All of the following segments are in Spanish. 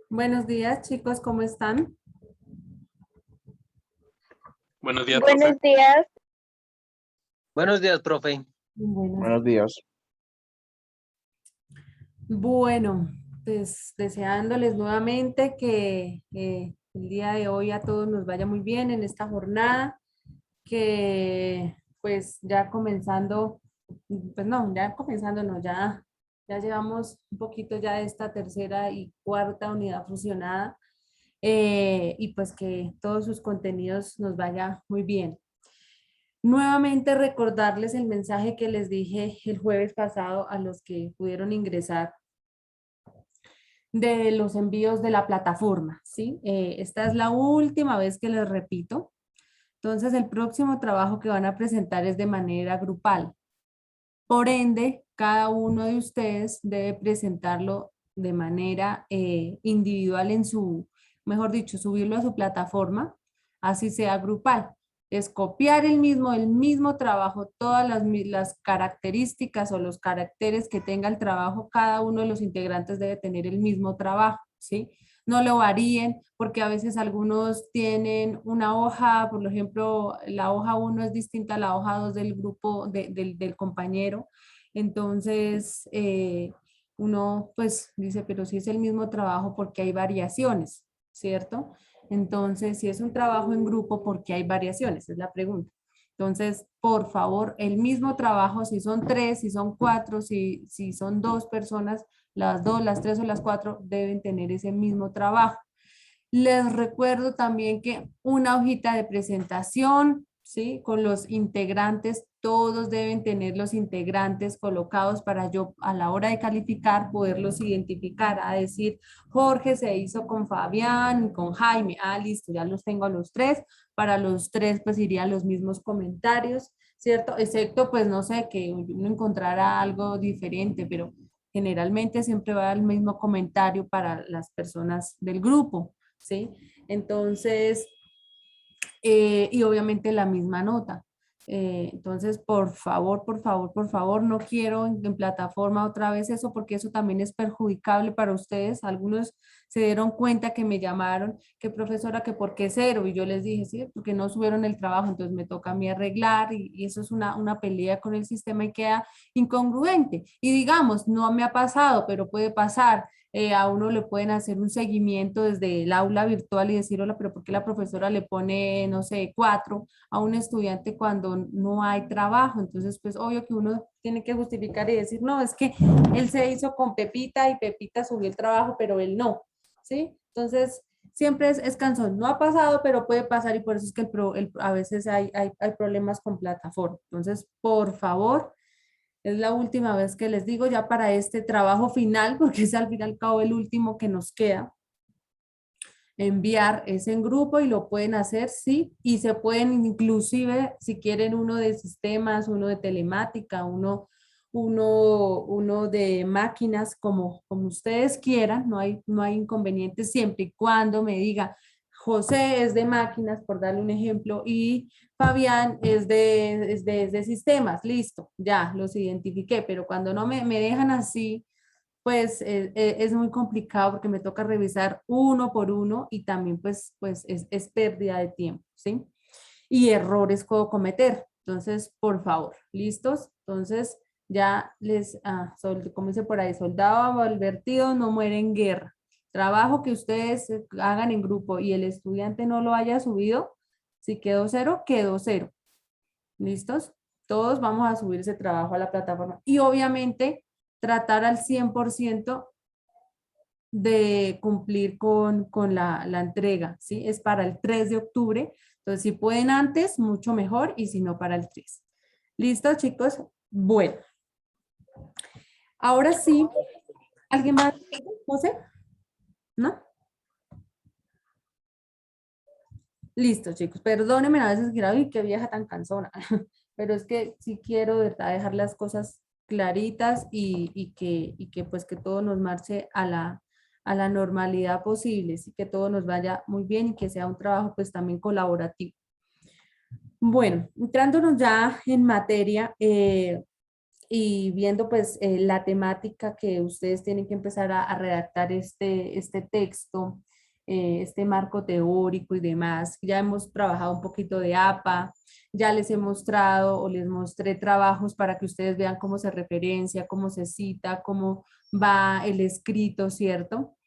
Buenos días, chicos, ¿cómo están? Buenos días, profe. Buenos días. Buenos días, profe. Buenos días. Bueno, pues deseándoles nuevamente que el día de hoy a todos nos vaya muy bien en esta jornada, que pues ya comenzando, pues no, ya comenzando, no, ya llevamos un poquito ya de esta tercera y cuarta unidad fusionada, y pues que todos sus contenidos nos vaya muy bien. Nuevamente recordarles el mensaje que les dije el jueves pasado a los que pudieron ingresar de los envíos de la plataforma, ¿sí? Esta es la última vez que les repito. Entonces, el próximo trabajo que van a presentar es de manera grupal. Por ende, cada uno de ustedes debe presentarlo de manera individual en su, mejor dicho, subirlo a su plataforma, así sea grupal. Es copiar el mismo trabajo, todas las características o los caracteres que tenga el trabajo, cada uno de los integrantes debe tener el mismo trabajo, ¿sí? No lo varíen, porque a veces algunos tienen una hoja, por ejemplo, la hoja 1 es distinta a la hoja 2 del grupo, del compañero. Entonces, uno pues dice, pero si es el mismo trabajo, porque hay variaciones, ¿cierto? Entonces, si es un trabajo en grupo, ¿por qué hay variaciones? Es la pregunta. Entonces, por favor, el mismo trabajo, si son 3, si son 4, si son 2 personas, las 2, las 3 o las 4 deben tener ese mismo trabajo. Les recuerdo también que una hojita de presentación, ¿sí? Con los integrantes, todos deben tener los integrantes colocados para yo a la hora de calificar poderlos identificar, a decir, Jorge se hizo con Fabián y con Jaime, listo, ya los tengo a los 3, para los 3 pues irían los mismos comentarios, ¿cierto? Excepto pues no sé, que uno encontrara algo diferente, pero generalmente siempre va el mismo comentario para las personas del grupo, ¿sí? Entonces, y obviamente la misma nota. Entonces, por favor, no quiero en plataforma otra vez eso, porque eso también es perjudicable para ustedes. Algunos se dieron cuenta que me llamaron, que profesora, que por qué 0, y yo les dije, sí, porque no subieron el trabajo, entonces me toca a mí arreglar, y eso es una pelea con el sistema y queda incongruente. Y digamos, no me ha pasado, pero puede pasar. A uno le pueden hacer un seguimiento desde el aula virtual y decir, hola, pero ¿por qué la profesora le pone, no sé, 4 a un estudiante cuando no hay trabajo? Entonces, pues obvio que uno tiene que justificar y decir, no, es que él se hizo con Pepita y Pepita subió el trabajo, pero él no, ¿sí? Entonces, siempre es cansón. No ha pasado, pero puede pasar y por eso es que a veces hay problemas con plataforma. Entonces, por favor, es la última vez que les digo ya para este trabajo final, porque es al fin y al cabo el último que nos queda. Enviar es en grupo y lo pueden hacer, sí, y se pueden inclusive, si quieren uno de sistemas, uno de telemática, uno de máquinas, como ustedes quieran, no hay inconveniente siempre y cuando me diga, José es de máquinas, por darle un ejemplo, y Fabián es de sistemas, listo, ya los identifiqué, pero cuando no me dejan así, pues es muy complicado porque me toca revisar uno por uno y también pues es pérdida de tiempo, ¿sí? Y errores puedo cometer. Entonces, por favor, ¿listos? Entonces, ya como dice por ahí, soldado advertido no muere en guerra. Trabajo que ustedes hagan en grupo y el estudiante no lo haya subido, si quedó 0, quedó 0. ¿Listos? Todos vamos a subir ese trabajo a la plataforma. Y obviamente tratar al 100% de cumplir con la entrega, ¿sí? Es para el 3 de octubre. Entonces, si pueden antes, mucho mejor, y si no, para el 3. ¿Listo, chicos? Bueno. Ahora sí, ¿alguien más? ¿José? ¿No? Listo, chicos. Perdónenme a veces que, ay, qué vieja tan cansona. Pero es que sí quiero, de verdad, dejar las cosas claritas y que pues que todo nos marche a la normalidad posible, y que todo nos vaya muy bien y que sea un trabajo pues también colaborativo. Bueno, entrándonos ya en materia, y viendo pues la temática que ustedes tienen que empezar a redactar este texto, este marco teórico y demás. Ya hemos trabajado un poquito de APA, ya les he mostrado o les mostré trabajos para que ustedes vean cómo se referencia, cómo se cita, cómo va el escrito, ¿cierto?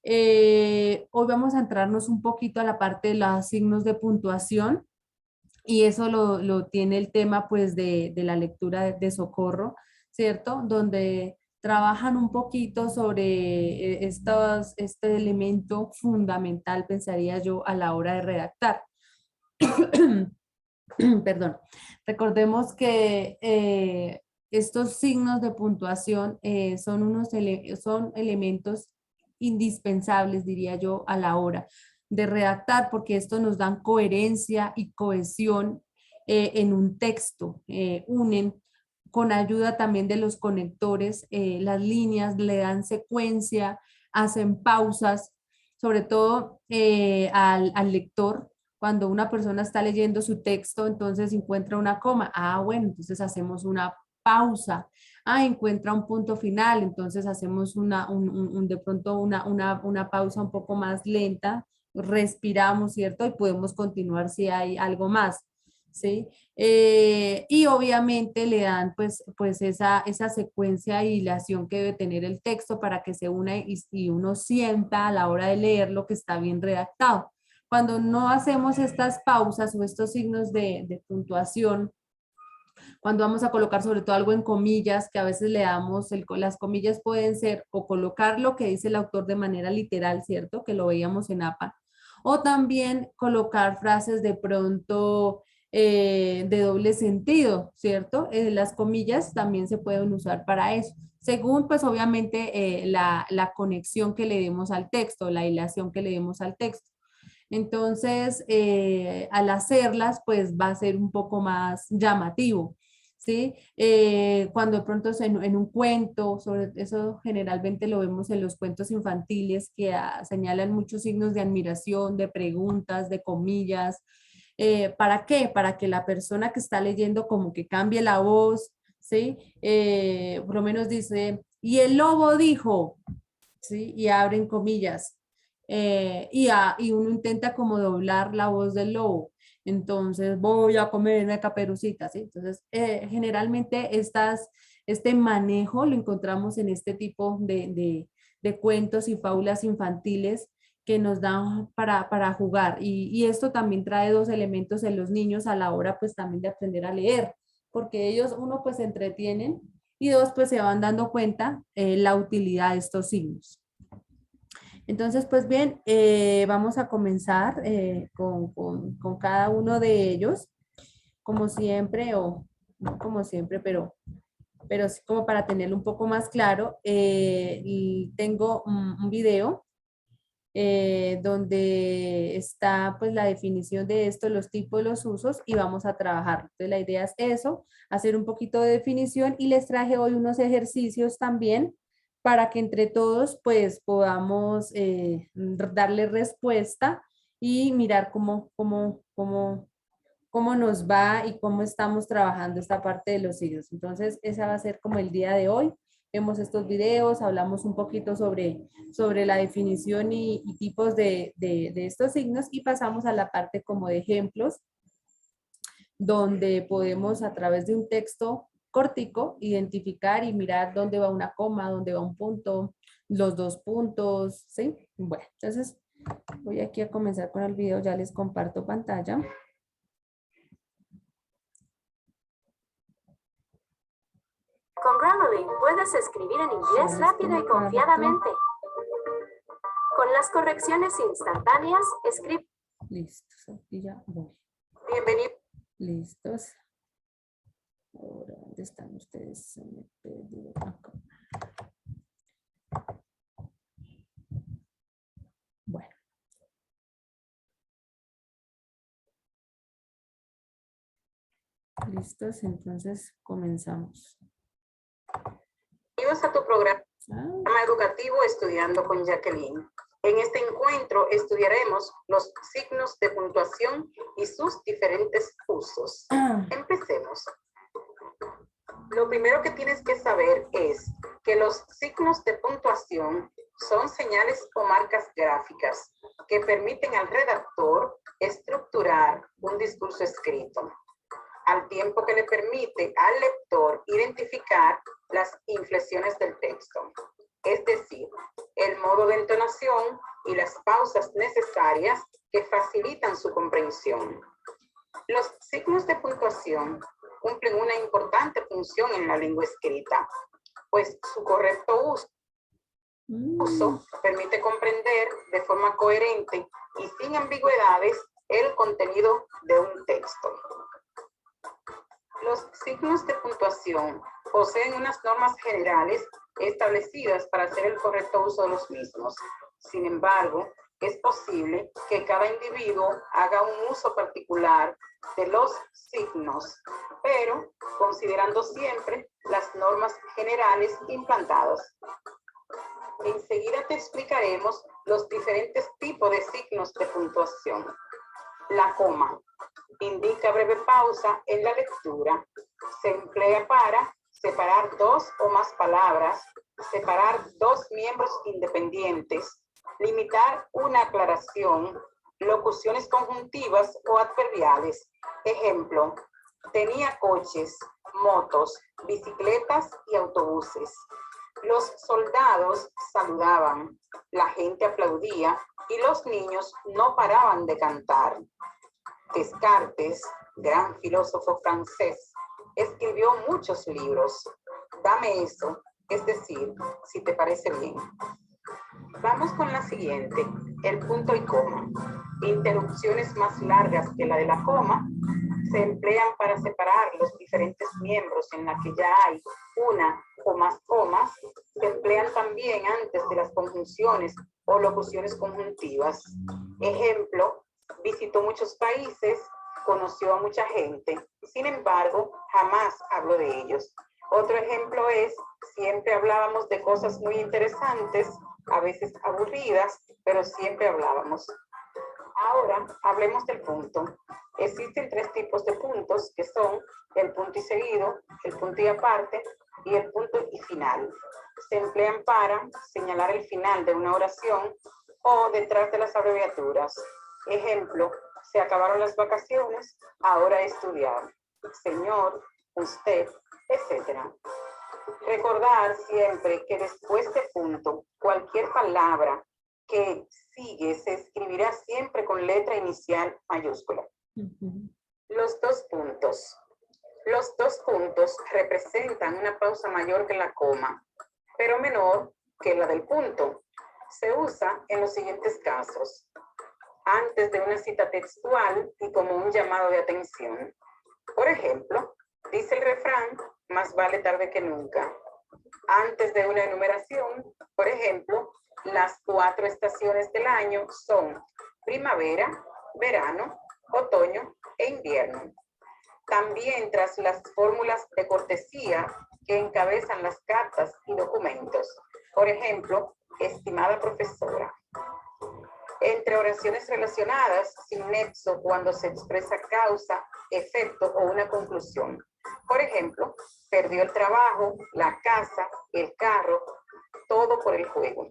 Hoy vamos a entrarnos un poquito a la parte de los signos de puntuación y eso lo tiene el tema pues de la lectura de Socorro, ¿cierto? Donde trabajan un poquito sobre este elemento fundamental, pensaría yo, a la hora de redactar. Perdón. Recordemos que estos signos de puntuación son elementos indispensables, diría yo, a la hora de redactar, porque esto nos dan coherencia y cohesión en un texto, unen con ayuda también de los conectores, las líneas le dan secuencia, hacen pausas, sobre todo al lector. Cuando una persona está leyendo su texto, entonces encuentra una coma. Ah, bueno, entonces hacemos una pausa. Ah, encuentra un punto final, entonces hacemos de pronto una pausa un poco más lenta, respiramos, ¿cierto? Y podemos continuar si hay algo más, ¿sí? Y obviamente le dan pues esa secuencia y hilación que debe tener el texto para que se una y uno sienta a la hora de leerlo que está bien redactado. Cuando no hacemos estas pausas o estos signos de puntuación, cuando vamos a colocar sobre todo algo en comillas, que a veces le damos, las comillas pueden ser o colocar lo que dice el autor de manera literal, ¿cierto? Que lo veíamos en APA. O también colocar frases de pronto de doble sentido, ¿cierto? Las comillas también se pueden usar para eso, según pues obviamente la conexión que le demos al texto, la hilación que le demos al texto. Entonces, al hacerlas, pues va a ser un poco más llamativo, ¿sí? Cuando de pronto en un cuento, sobre eso generalmente lo vemos en los cuentos infantiles que señalan muchos signos de admiración, de preguntas, de comillas. ¿Para qué? Para que la persona que está leyendo como que cambie la voz, ¿sí? Por lo menos dice, y el lobo dijo, ¿sí? Y abren comillas. Y uno intenta como doblar la voz del lobo. Entonces, voy a comer una caperucita, ¿sí? Entonces, generalmente este manejo lo encontramos en este tipo de cuentos y fábulas infantiles que nos dan para jugar. Y esto también trae dos elementos en los niños a la hora, pues, también de aprender a leer, porque ellos, uno, pues, se entretienen y dos, pues, se van dando cuenta la utilidad de estos signos. Entonces, pues bien, vamos a comenzar con cada uno de ellos, como siempre, o no como siempre, pero sí como para tenerlo un poco más claro. Y tengo un video donde está pues la definición de esto, los tipos, los usos y vamos a trabajar. Entonces la idea es eso, hacer un poquito de definición y les traje hoy unos ejercicios también para que entre todos pues podamos darle respuesta y mirar cómo nos va y cómo estamos trabajando esta parte de los signos. Entonces, esa va a ser como el día de hoy. Vemos estos videos, hablamos un poquito sobre la definición y tipos de estos signos y pasamos a la parte como de ejemplos, donde podemos a través de un texto cortico identificar y mirar dónde va una coma, dónde va un punto, los dos puntos, ¿sí? Bueno, entonces voy aquí a comenzar con el video, ya les comparto pantalla. Con Grammarly puedes escribir en inglés rápido y confiadamente. Con las correcciones instantáneas, escribe. Listos, aquí ya voy. Bienvenido. Listos. Ahora, ¿dónde están ustedes? Se me perdió acá. Bueno. Listos, entonces comenzamos. Bienvenidos a tu programa educativo Estudiando con Jacqueline. En este encuentro estudiaremos los signos de puntuación y sus diferentes usos. Empecemos. Lo primero que tienes que saber es que los signos de puntuación son señales o marcas gráficas que permiten al redactor estructurar un discurso escrito, al tiempo que le permite al lector identificar las inflexiones del texto, es decir, el modo de entonación y las pausas necesarias que facilitan su comprensión. Los signos de puntuación cumplen una importante función en la lengua escrita, pues su correcto uso permite comprender de forma coherente y sin ambigüedades el contenido de un texto. Los signos de puntuación poseen unas normas generales establecidas para hacer el correcto uso de los mismos. Sin embargo, es posible que cada individuo haga un uso particular de los signos, pero considerando siempre las normas generales implantadas. Enseguida te explicaremos los diferentes tipos de signos de puntuación. La coma indica breve pausa en la lectura. Se emplea para separar dos o más palabras, separar dos miembros independientes, limitar una aclaración, locuciones conjuntivas o adverbiales. Ejemplo, tenía coches, motos, bicicletas y autobuses. Los soldados saludaban, la gente aplaudía y los niños no paraban de cantar. Descartes, gran filósofo francés, escribió muchos libros. Dame eso, es decir, si te parece bien. Vamos con la siguiente, el punto y coma. Interrupciones más largas que la de la coma se emplean para separar los diferentes miembros en la que ya hay una o más comas. Se emplean también antes de las conjunciones o locuciones conjuntivas. Ejemplo, visitó muchos países, conoció a mucha gente, sin embargo, jamás habló de ellos. Otro ejemplo es, siempre hablábamos de cosas muy interesantes, a veces aburridas, pero siempre hablábamos. Ahora hablemos del punto. Existen tres tipos de puntos que son el punto y seguido, el punto y aparte y el punto y final. Se emplean para señalar el final de una oración o detrás de las abreviaturas. Ejemplo, se acabaron las vacaciones, ahora estudiar. Señor, usted, etc. Recordar siempre que después de punto, cualquier palabra que sigue se escribirá siempre con letra inicial mayúscula. Los dos puntos. Los dos puntos representan una pausa mayor que la coma, pero menor que la del punto. Se usa en los siguientes casos: antes de una cita textual y como un llamado de atención. Por ejemplo, dice el refrán, más vale tarde que nunca. Antes de una enumeración, por ejemplo, las 4 estaciones del año son primavera, verano, otoño e invierno. También tras las fórmulas de cortesía que encabezan las cartas y documentos. Por ejemplo, estimada profesora. Entre oraciones relacionadas sin nexo cuando se expresa causa, efecto o una conclusión. Por ejemplo, perdió el trabajo, la casa, el carro, todo por el juego.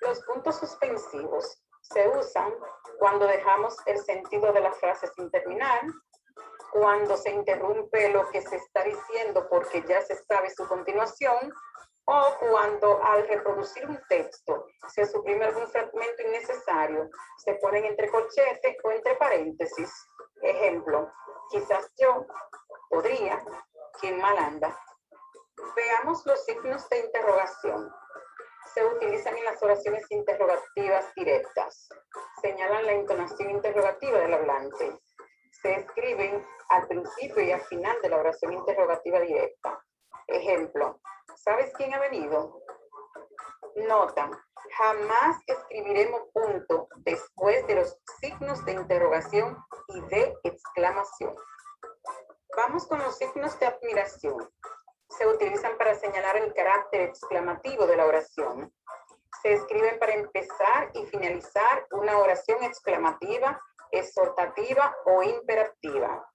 Los puntos suspensivos se usan cuando dejamos el sentido de la frase sin terminar, cuando se interrumpe lo que se está diciendo porque ya se sabe su continuación, o cuando al reproducir un texto se suprime algún fragmento innecesario, se ponen entre corchete o entre paréntesis. Ejemplo, quizás yo, podría, quien mal anda. Veamos los signos de interrogación. Se utilizan en las oraciones interrogativas directas. Señalan la entonación interrogativa del hablante. Se escriben al principio y al final de la oración interrogativa directa. Ejemplo, ¿sabes quién ha venido? Nota, jamás escribiremos punto después de los signos de interrogación y de exclamación. Vamos con los signos de admiración. Se utilizan para señalar el carácter exclamativo de la oración. Se escriben para empezar y finalizar una oración exclamativa, exhortativa o imperativa.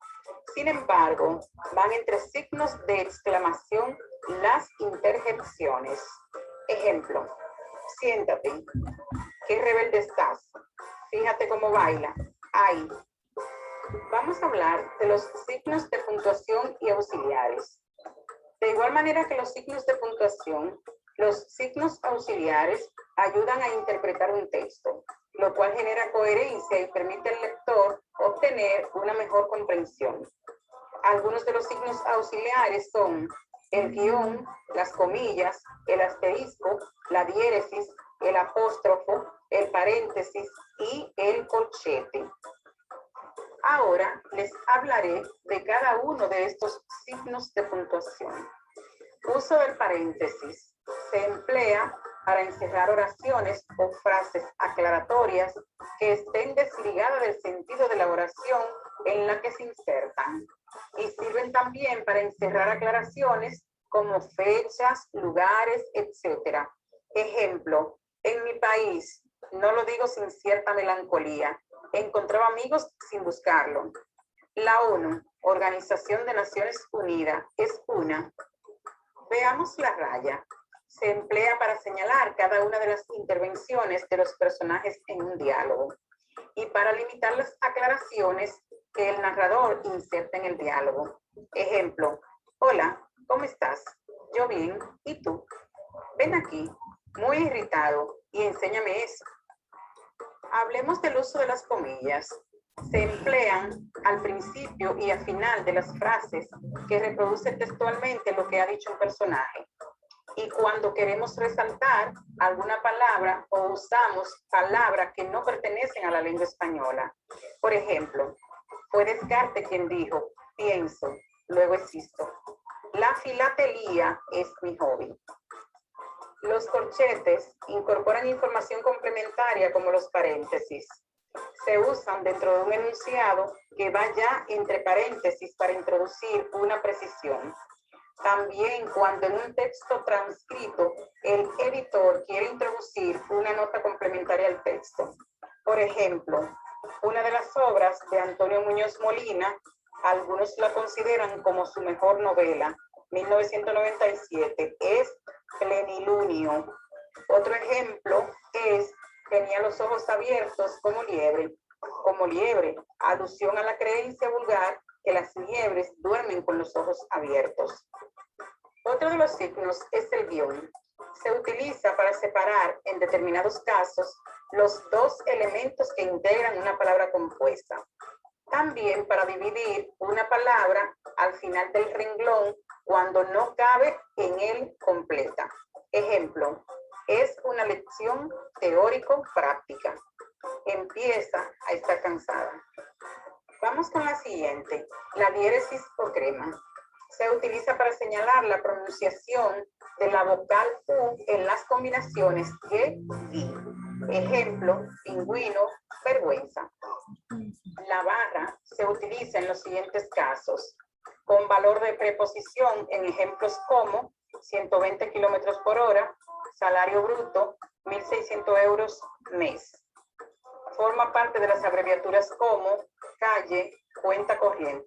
Sin embargo, van entre signos de exclamación las interjecciones. Ejemplo, siéntate, qué rebelde estás, fíjate cómo baila, ay. Vamos a hablar de los signos de puntuación y auxiliares. De igual manera que los signos de puntuación, los signos auxiliares ayudan a interpretar un texto, lo cual genera coherencia y permite al lector obtener una mejor comprensión. Algunos de los signos auxiliares son el guión, las comillas, el asterisco, la diéresis, el apóstrofo, el paréntesis y el corchete. Ahora les hablaré de cada uno de estos signos de puntuación. Uso del paréntesis. Se emplea para encerrar oraciones o frases aclaratorias que estén desligadas del sentido de la oración en la que se insertan. Y sirven también para encerrar aclaraciones como fechas, lugares, etc. Ejemplo, en mi país, no lo digo sin cierta melancolía, encontraba amigos sin buscarlo. La ONU, Organización de Naciones Unidas, es una. Veamos la raya. Se emplea para señalar cada una de las intervenciones de los personajes en un diálogo y para limitar las aclaraciones que el narrador inserta en el diálogo. Ejemplo, hola, ¿cómo estás? Yo bien, ¿y tú? Ven aquí, muy irritado, y enséñame eso. Hablemos del uso de las comillas. Se emplean al principio y al final de las frases que reproducen textualmente lo que ha dicho un personaje. Y cuando queremos resaltar alguna palabra o usamos palabras que no pertenecen a la lengua española. Por ejemplo, fue Descartes quien dijo, pienso, luego existo. La filatelía es mi hobby. Los corchetes incorporan información complementaria como los paréntesis. Se usan dentro de un enunciado que va ya entre paréntesis para introducir una precisión. También cuando en un texto transcrito el editor quiere introducir una nota complementaria al texto. Por ejemplo, una de las obras de Antonio Muñoz Molina, algunos la consideran como su mejor novela, 1997, es Plenilunio. Otro ejemplo es Tenía los ojos abiertos como liebre, alusión a la creencia vulgar que las liebres duermen con los ojos abiertos. Otro de los signos es el guión. Se utiliza para separar, en determinados casos, los dos elementos que integran una palabra compuesta. También para dividir una palabra al final del renglón cuando no cabe en él completa. Ejemplo, es una lección teórico-práctica. Empieza a estar cansada. Vamos con la siguiente, la diéresis o crema. Se utiliza para señalar la pronunciación de la vocal U en las combinaciones que y. Ejemplo, pingüino, vergüenza. La barra se utiliza en los siguientes casos, con valor de preposición en ejemplos como 120 kilómetros por hora, salario bruto, 1.600 euros mes. Forma parte de las abreviaturas como calle, cuenta corriente.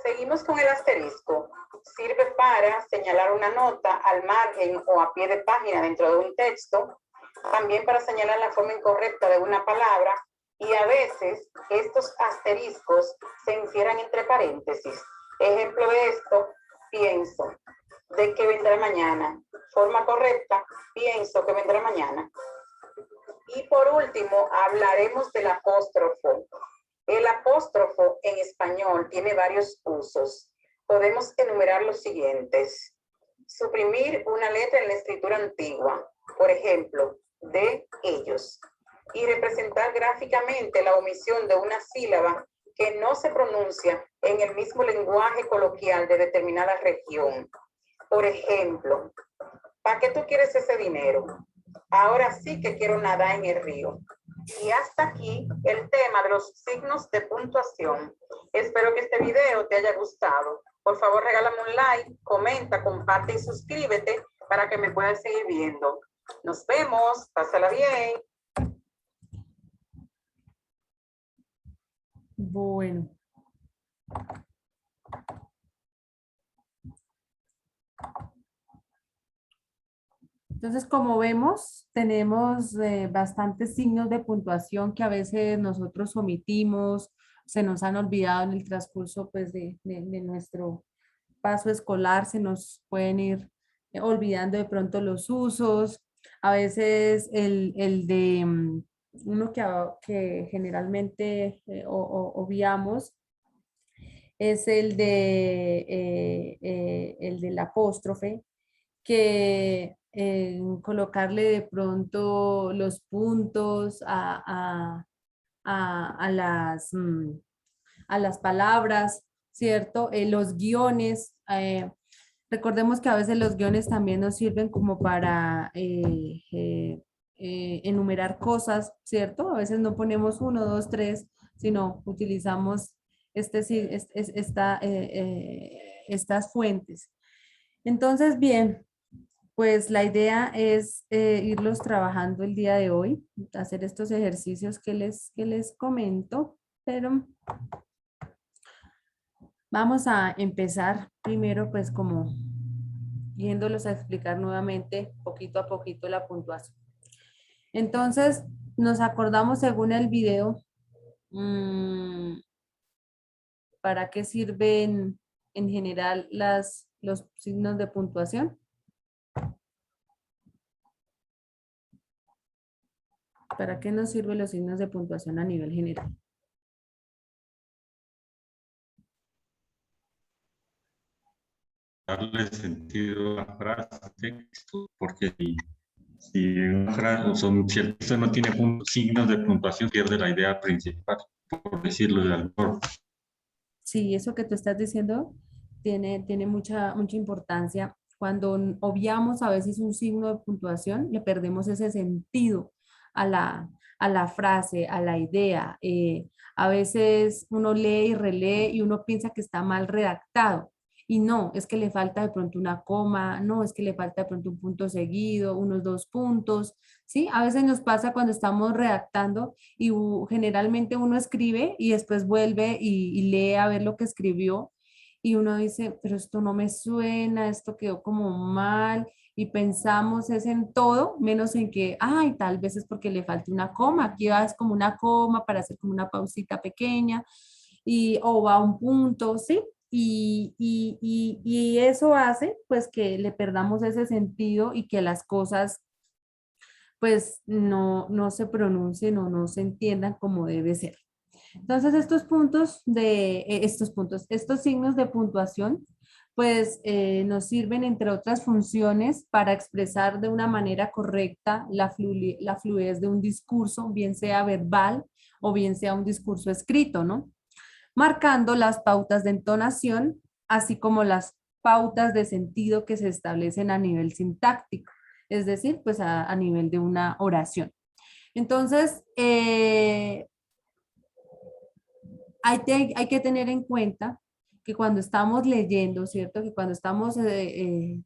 Seguimos con el asterisco. Sirve para señalar una nota al margen o a pie de página dentro de un texto, también para señalar la forma incorrecta de una palabra, y a veces estos asteriscos se encierran entre paréntesis. Ejemplo de esto, pienso, de que vendrá mañana. Forma correcta, pienso que vendrá mañana. Y por último, hablaremos del apóstrofo. El apóstrofo en español tiene varios usos. Podemos enumerar los siguientes. Suprimir una letra en la escritura antigua, por ejemplo, de ellos. Y representar gráficamente la omisión de una sílaba que no se pronuncia en el mismo lenguaje coloquial de determinada región. Por ejemplo, ¿para qué tú quieres ese dinero? Ahora sí que quiero nadar en el río. Y hasta aquí el tema de los signos de puntuación. Espero que este video te haya gustado. Por favor, regálame un like, comenta, comparte y suscríbete para que me puedas seguir viendo. Nos vemos. Pásala bien. Bueno. Entonces, como vemos, tenemos bastantes signos de puntuación que a veces nosotros omitimos, se nos han olvidado en el transcurso pues, de nuestro paso escolar, se nos pueden ir olvidando de pronto los usos. A veces el de uno que generalmente obviamos es el del apóstrofe, que colocarle de pronto los puntos a las palabras, ¿cierto? Los guiones, recordemos que a veces los guiones también nos sirven como para enumerar cosas, ¿cierto? A veces no ponemos uno, dos, tres, sino utilizamos estas fuentes. Entonces, bien, pues la idea es irlos trabajando el día de hoy, hacer estos ejercicios que les comento, pero vamos a empezar primero pues como yéndolos a explicar nuevamente poquito a poquito la puntuación. Entonces, nos acordamos según el video, ¿para qué sirven en general los signos de puntuación? ¿Para qué nos sirven los signos de puntuación a nivel general? Darle sentido a la frase, texto, porque si una frase o son ciertos no tiene signos de puntuación, pierde la idea principal, por decirlo de algún modo. Sí, eso que tú estás diciendo tiene mucha importancia. Cuando obviamos a veces un signo de puntuación, le perdemos ese sentido a la frase, a la idea. A veces uno lee y relee y uno piensa que está mal redactado. Y no, es que le falta de pronto una coma, no, es que le falta de pronto un punto seguido, unos dos puntos, ¿sí? A veces nos pasa cuando estamos redactando y generalmente uno escribe y después vuelve y lee a ver lo que escribió y uno dice, pero esto no me suena, esto quedó como mal y pensamos es en todo, menos en que, ay, tal vez es porque le falta una coma, aquí va es como una coma para hacer como una pausita pequeña o va a un punto, ¿sí? Y eso hace pues que le perdamos ese sentido y que las cosas pues no se pronuncien o no se entiendan como debe ser. Entonces, estos signos de puntuación, pues nos sirven, entre otras funciones, para expresar de una manera correcta la fluidez de un discurso, bien sea verbal o bien sea un discurso escrito, ¿no? Marcando las pautas de entonación, así como las pautas de sentido que se establecen a nivel sintáctico, es decir, pues a nivel de una oración. Entonces, hay que tener en cuenta que cuando estamos leyendo, ¿cierto? Que cuando estamos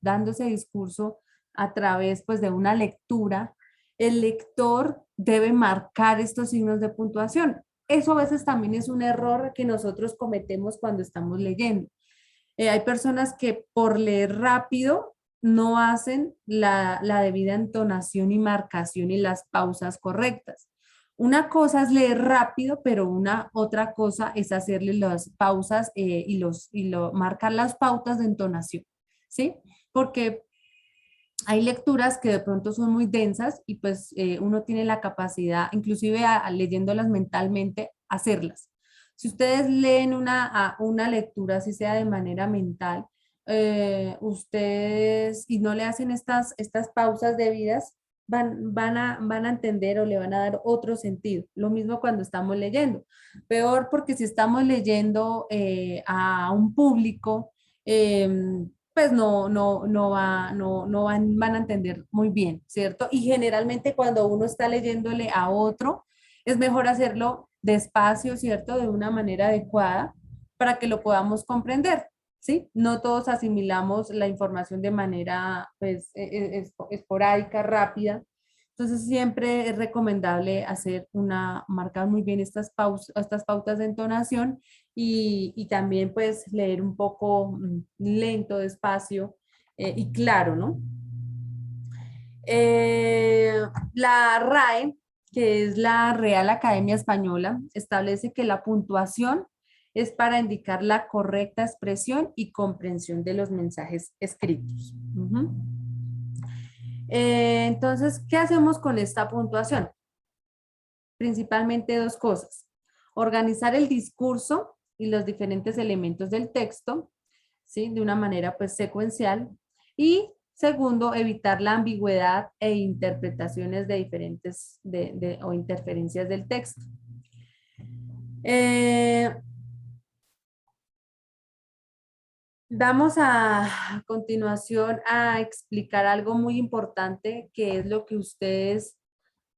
dando ese discurso a través pues, de una lectura, el lector debe marcar estos signos de puntuación. Eso a veces también es un error que nosotros cometemos cuando estamos leyendo. Hay personas que por leer rápido no hacen la debida entonación y marcación y las pausas correctas. Una cosa es leer rápido, pero una otra cosa es hacerle las pausas marcar las pautas de entonación, ¿sí? Porque hay lecturas que de pronto son muy densas y pues uno tiene la capacidad, inclusive leyéndolas mentalmente, hacerlas. Si ustedes leen una lectura, así sea de manera mental, ustedes y no le hacen estas pausas debidas, van a entender o le van a dar otro sentido. Lo mismo cuando estamos leyendo. Peor porque si estamos leyendo a un público, pues van a entender muy bien, ¿cierto? Y generalmente cuando uno está leyéndole a otro, es mejor hacerlo despacio, ¿cierto? De una manera adecuada para que lo podamos comprender, ¿sí? No todos asimilamos la información de manera, pues, esporádica, rápida, Entonces siempre es recomendable marcar muy bien estas pautas de entonación y también pues leer un poco lento, despacio y claro, ¿no? La RAE, que es la Real Academia Española, establece que la puntuación es para indicar la correcta expresión y comprensión de los mensajes escritos. Ujú. Entonces, ¿qué hacemos con esta puntuación? Principalmente dos cosas. Organizar el discurso y los diferentes elementos del texto, ¿sí? De una manera pues secuencial. Y segundo, evitar la ambigüedad e interpretaciones de diferentes o interferencias del texto. Vamos a continuación a explicar algo muy importante que es lo que ustedes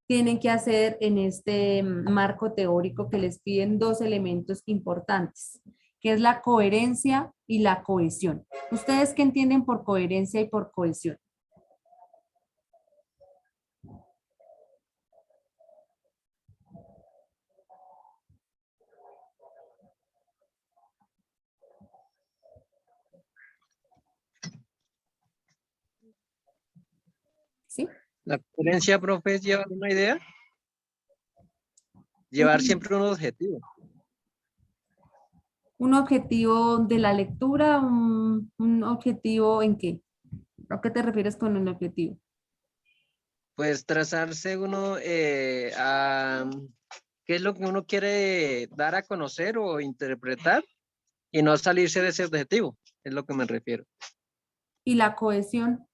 tienen que hacer en este marco teórico que les piden dos elementos importantes, que es la coherencia y la cohesión. ¿Ustedes qué entienden por coherencia y por cohesión? ¿Sí? La coherencia, profe, es llevar una idea, llevar siempre un objetivo. ¿Un objetivo de la lectura? ¿Un objetivo en qué? ¿A qué te refieres con un objetivo? Pues trazarse uno a qué es lo que uno quiere dar a conocer o interpretar y no salirse de ese objetivo, es lo que me refiero. ¿Y la cohesión?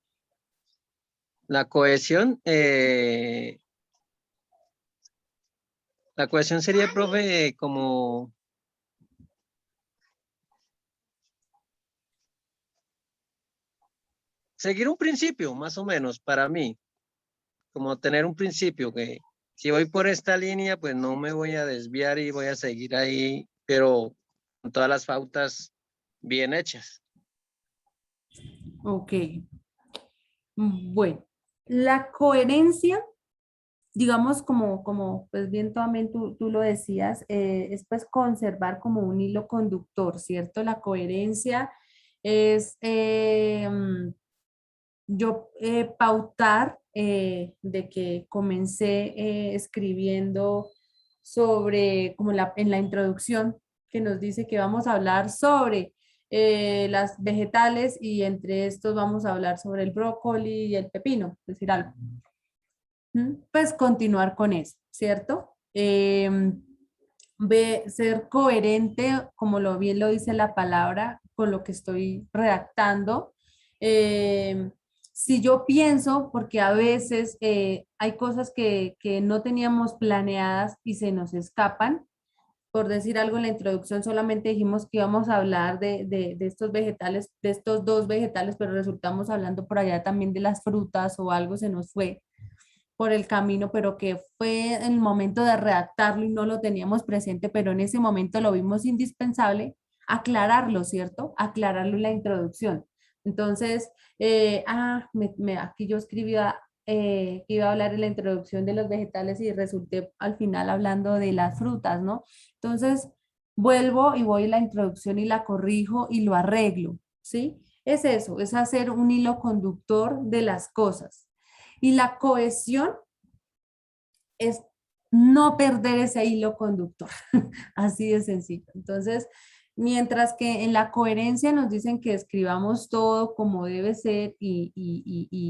La cohesión sería, profe, como seguir un principio, más o menos, para mí, como tener un principio que si voy por esta línea, pues no me voy a desviar y voy a seguir ahí, pero con todas las pautas bien hechas. Ok. Bueno, la coherencia, digamos, como pues bien también tú lo decías, es pues conservar como un hilo conductor, ¿cierto? La coherencia es pautar de que comencé escribiendo sobre, como en la introducción, que nos dice que vamos a hablar sobre las vegetales y entre estos vamos a hablar sobre el brócoli y el pepino, es decir, algo. Pues continuar con eso, ¿cierto? Ser coherente, como bien lo dice la palabra, con lo que estoy redactando. Si yo pienso, porque a veces hay cosas que no teníamos planeadas y se nos escapan, por decir algo en la introducción, solamente dijimos que íbamos a hablar de estos vegetales, de estos dos vegetales, pero resultamos hablando por allá también de las frutas o algo se nos fue por el camino, pero que fue en el momento de redactarlo y no lo teníamos presente, pero en ese momento lo vimos indispensable aclararlo, ¿cierto? Aclararlo en la introducción. Entonces, aquí yo escribía que iba a hablar en la introducción de los vegetales y resulté al final hablando de las frutas, ¿no? Entonces, vuelvo y voy a la introducción y la corrijo y lo arreglo, ¿sí? Es eso, es hacer un hilo conductor de las cosas. Y la cohesión es no perder ese hilo conductor, así de sencillo. Entonces, mientras que en la coherencia nos dicen que escribamos todo como debe ser y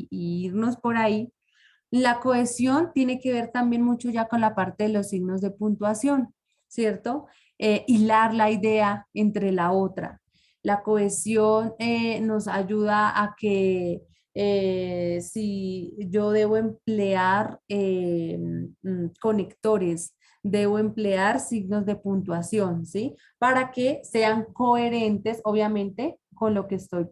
irnos por ahí, la cohesión tiene que ver también mucho ya con la parte de los signos de puntuación, ¿cierto? Hilar la idea entre la otra. La cohesión nos ayuda a que si yo debo emplear conectores, debo emplear signos de puntuación, ¿sí? Para que sean coherentes, obviamente, con lo que estoy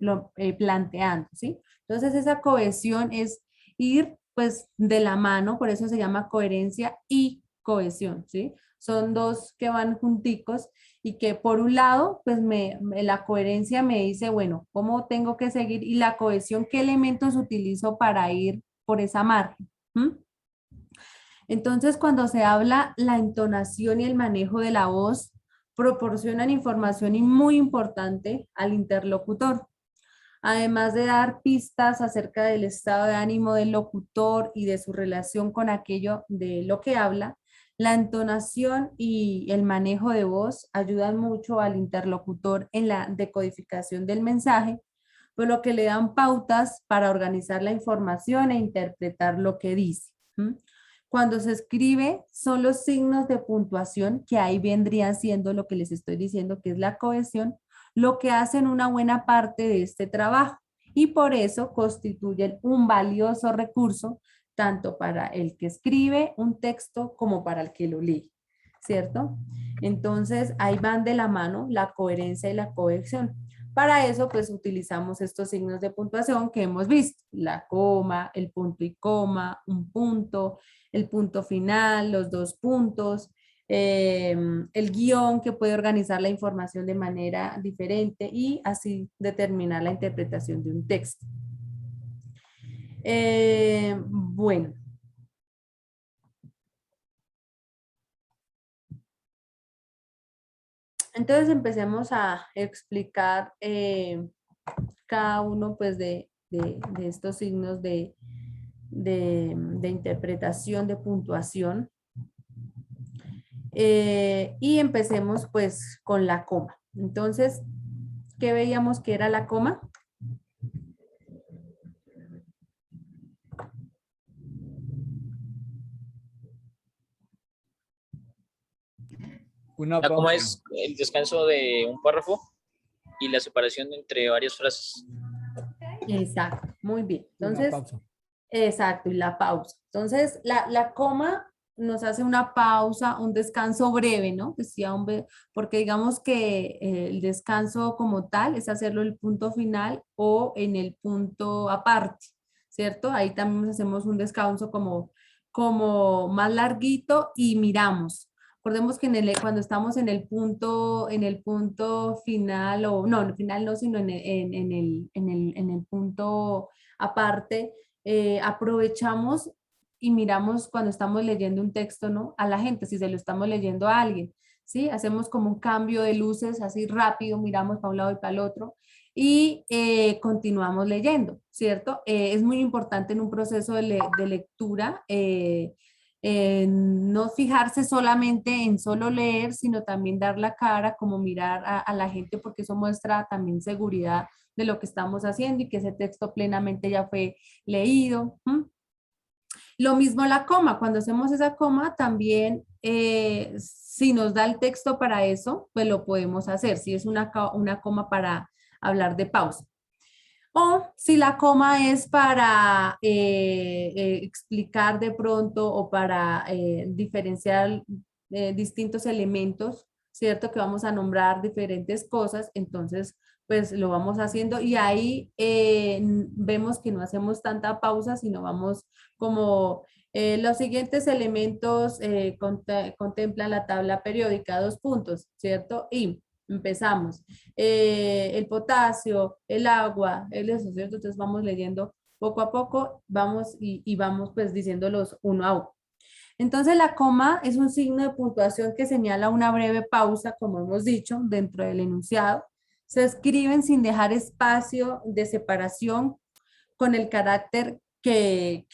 planteando, ¿sí? Entonces, esa cohesión es ir pues de la mano, por eso se llama coherencia y cohesión, ¿sí? Son dos que van junticos y que por un lado, pues la coherencia me dice, bueno, ¿cómo tengo que seguir? Y la cohesión, ¿qué elementos utilizo para ir por esa margen? ¿Mm? Entonces, cuando se habla, la entonación y el manejo de la voz proporcionan información muy importante al interlocutor. Además de dar pistas acerca del estado de ánimo del locutor y de su relación con aquello de lo que habla, la entonación y el manejo de voz ayudan mucho al interlocutor en la decodificación del mensaje, por lo que le dan pautas para organizar la información e interpretar lo que dice. ¿Mm? Cuando se escribe, son los signos de puntuación, que ahí vendrían siendo lo que les estoy diciendo, que es la cohesión, lo que hacen una buena parte de este trabajo y por eso constituyen un valioso recurso tanto para el que escribe un texto como para el que lo lee, ¿cierto? Entonces, ahí van de la mano la coherencia y la cohesión. Para eso, pues utilizamos estos signos de puntuación que hemos visto, la coma, el punto y coma, un punto, el punto final, los dos puntos, el guión que puede organizar la información de manera diferente y así determinar la interpretación de un texto. Bueno. Entonces empecemos a explicar cada uno pues de estos signos de interpretación de puntuación. Y empecemos pues con la coma. Entonces, ¿qué veíamos que era la coma? La coma es el descanso de un párrafo y la separación entre varias frases. Exacto, muy bien. Entonces, exacto, y la pausa. Entonces, la coma nos hace una pausa, un descanso breve, ¿no? Decía porque digamos que el descanso como tal es hacerlo el punto final o en el punto aparte, ¿cierto? Ahí también hacemos un descanso como más larguito y miramos. Recordemos que cuando estamos en el punto final, o no, en el final no, sino en el punto aparte, aprovechamos y miramos cuando estamos leyendo un texto, ¿no? A la gente, si se lo estamos leyendo a alguien, ¿sí? Hacemos como un cambio de luces así rápido, miramos para un lado y para el otro y continuamos leyendo, ¿cierto? Es muy importante en un proceso de lectura no fijarse solamente en solo leer, sino también dar la cara, como mirar a la gente, porque eso muestra también seguridad de lo que estamos haciendo y que ese texto plenamente ya fue leído. Lo mismo la coma, cuando hacemos esa coma también, si nos da el texto para eso, pues lo podemos hacer, si es una coma para hablar de pausa. O si la coma es para explicar de pronto o para diferenciar distintos elementos, ¿cierto? Que vamos a nombrar diferentes cosas, entonces pues lo vamos haciendo y ahí vemos que no hacemos tanta pausa, sino vamos como los siguientes elementos contemplan la tabla periódica, 2 puntos, ¿cierto? Y empezamos. El potasio, el agua, el eso, ¿cierto? Entonces vamos leyendo poco a poco, vamos y vamos pues diciéndolos uno a uno. Entonces la coma es un signo de puntuación que señala una breve pausa, como hemos dicho, dentro del enunciado. Se escriben sin dejar espacio de separación con el carácter que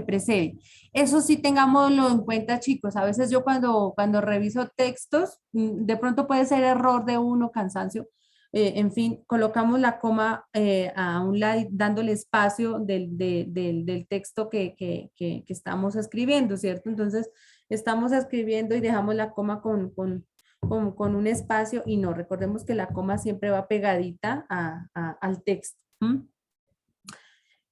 precede. Eso sí tengámoslo en cuenta, chicos. A veces yo cuando reviso textos, de pronto puede ser error de uno, cansancio. En fin, colocamos la coma a un lado, dándole espacio del texto que estamos escribiendo, ¿cierto? Entonces, estamos escribiendo y dejamos la coma con un espacio y no, recordemos que la coma siempre va pegadita al texto.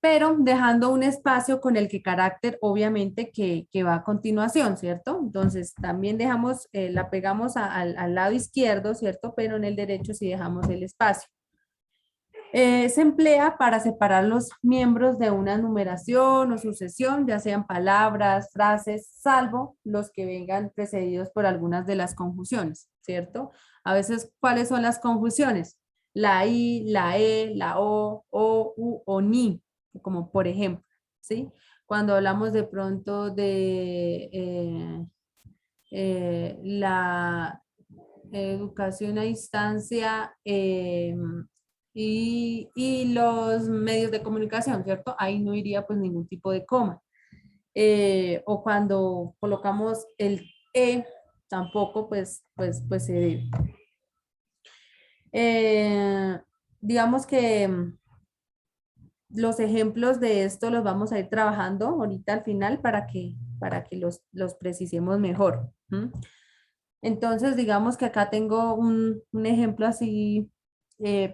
Pero dejando un espacio con el que carácter obviamente que va a continuación, ¿cierto? Entonces también dejamos, la pegamos al lado izquierdo, ¿cierto? Pero en el derecho sí dejamos el espacio. Se emplea para separar los miembros de una numeración o sucesión, ya sean palabras, frases, salvo los que vengan precedidos por algunas de las conjunciones, ¿cierto? A veces, ¿cuáles son las conjunciones? La I, la E, la O, U o NI, como por ejemplo, ¿sí? Cuando hablamos de pronto de la educación a distancia y los medios de comunicación, ¿cierto? Ahí no iría pues ningún tipo de coma. O cuando colocamos el E, tampoco pues se debe. Digamos que los ejemplos de esto los vamos a ir trabajando ahorita al final para que los precisemos mejor. ¿Mm? Entonces, digamos que acá tengo un ejemplo así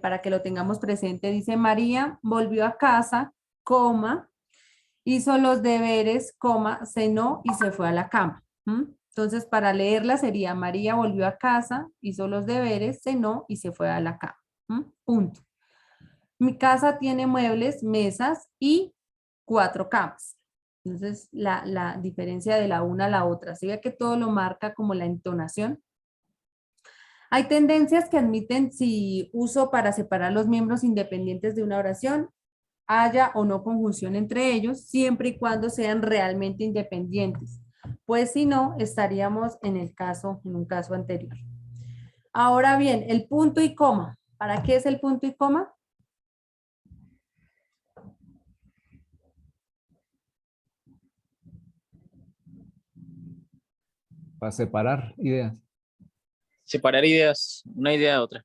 para que lo tengamos presente. Dice, María volvió a casa, coma, hizo los deberes, coma, cenó y se fue a la cama. ¿Mm? Entonces, para leerla sería, María volvió a casa, hizo los deberes, cenó y se fue a la cama. ¿Mm? Punto. Mi casa tiene muebles, mesas y 4 camas. Entonces, la diferencia de la una a la otra. ¿Sí ve que todo lo marca como la entonación? Hay tendencias que admiten si uso para separar los miembros independientes de una oración, haya o no conjunción entre ellos, siempre y cuando sean realmente independientes. Pues si no, estaríamos en un caso anterior. Ahora bien, el punto y coma. ¿Para qué es el punto y coma? Para separar ideas. Separar ideas, una idea de otra.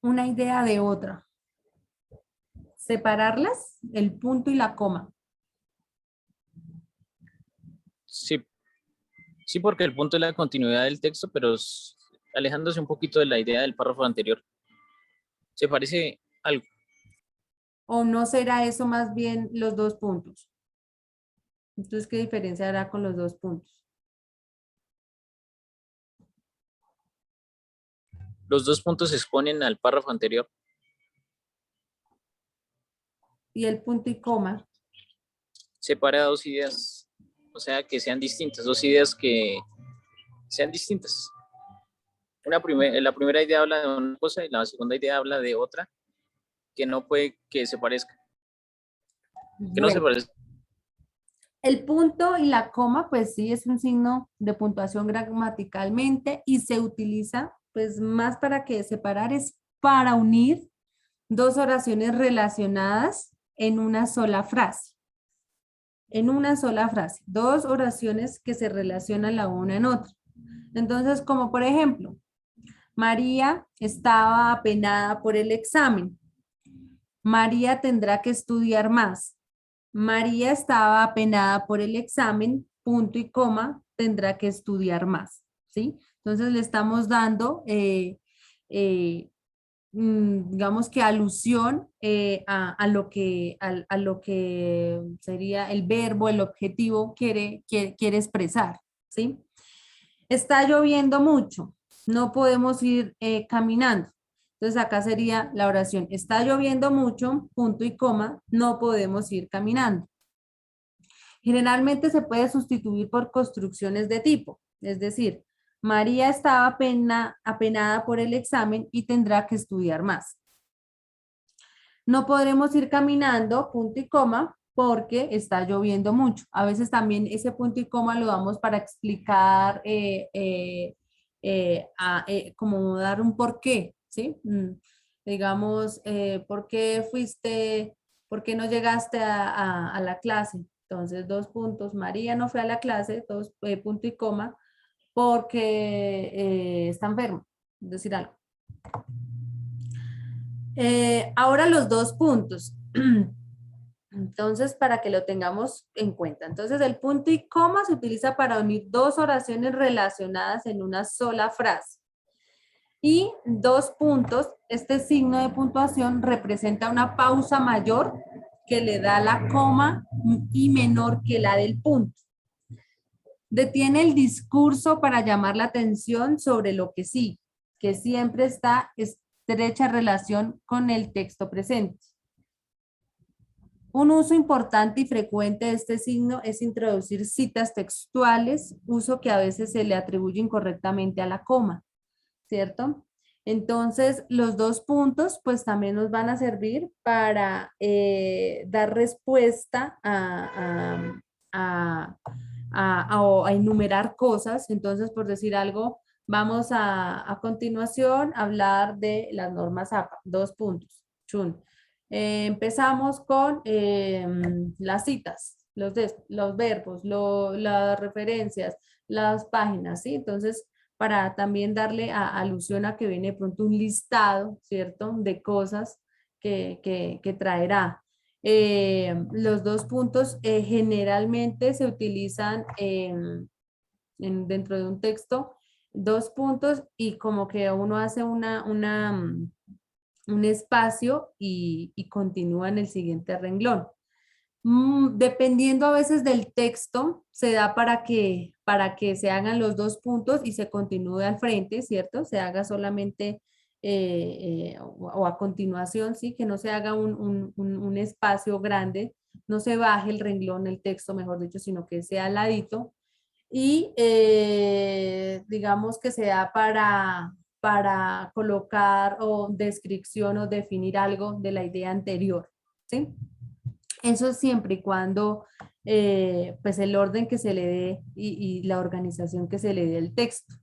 Una idea de otra. Separarlas, el punto y la coma. Sí, sí, porque el punto es la continuidad del texto, pero alejándose un poquito de la idea del párrafo anterior. Se parece algo. ¿O no será eso más bien los 2 puntos? Entonces, ¿qué diferencia hará con los 2 puntos? Los 2 puntos se exponen al párrafo anterior. Y el punto y coma. Separa 2 ideas, o sea, que sean distintas, 2 ideas que sean distintas. La primera idea habla de una cosa y la segunda idea habla de otra, que no puede que se parezca. Que no se Bueno, parezca. el punto y la coma, pues sí, es un signo de puntuación gramaticalmente y se utiliza, pues más para que separar es para unir 2 oraciones relacionadas en una sola frase. En una sola frase, 2 oraciones que se relacionan la una en otra. Entonces, como por ejemplo, María estaba apenada por el examen. María tendrá que estudiar más. María estaba apenada por el examen, punto y coma, tendrá que estudiar más, ¿sí? Entonces le estamos dando, digamos que alusión a lo que sería el verbo, el objetivo quiere expresar, ¿sí? Está lloviendo mucho, no podemos ir caminando. Entonces acá sería la oración, está lloviendo mucho, punto y coma, no podemos ir caminando. Generalmente se puede sustituir por construcciones de tipo, es decir, María estaba apenada por el examen y tendrá que estudiar más. No podremos ir caminando, punto y coma, porque está lloviendo mucho. A veces también ese punto y coma lo damos para explicar, como dar un porqué, ¿sí? Digamos, ¿por qué no llegaste a la clase? Entonces, 2 puntos, María no fue a la clase, punto y coma, porque está enferma, es decir, algo. Ahora los 2 puntos. Entonces, para que lo tengamos en cuenta. Entonces, el punto y coma se utiliza para unir 2 oraciones relacionadas en una sola frase. Y 2 puntos, este signo de puntuación representa una pausa mayor que le da la coma y menor que la del punto. Detiene el discurso para llamar la atención sobre lo que sí, que siempre está estrecha relación con el texto presente. Un uso importante y frecuente de este signo es introducir citas textuales, uso que a veces se le atribuye incorrectamente a la coma, ¿cierto? Entonces, los 2 puntos, pues también nos van a servir para dar respuesta o a enumerar cosas. Entonces, por decir algo, vamos a continuación a hablar de las normas APA. 2 puntos. Chun. Empezamos con las citas, los verbos, las referencias, las páginas, ¿sí? Entonces, para también darle alusión a que viene de pronto un listado, ¿cierto? De cosas que traerá. Los 2 puntos generalmente se utilizan dentro de un texto, 2 puntos y como que uno hace un espacio y continúa en el siguiente renglón. Dependiendo a veces del texto, se da para que se hagan los 2 puntos y se continúe al frente, ¿cierto? Se haga solamente o a continuación, ¿sí? Que no se haga un espacio grande, no se baje el renglón, el texto, mejor dicho, sino que sea al ladito. Y digamos que sea para colocar o descripción o definir algo de la idea anterior, ¿sí? Eso es siempre y cuando pues el orden que se le dé y la organización que se le dé al texto.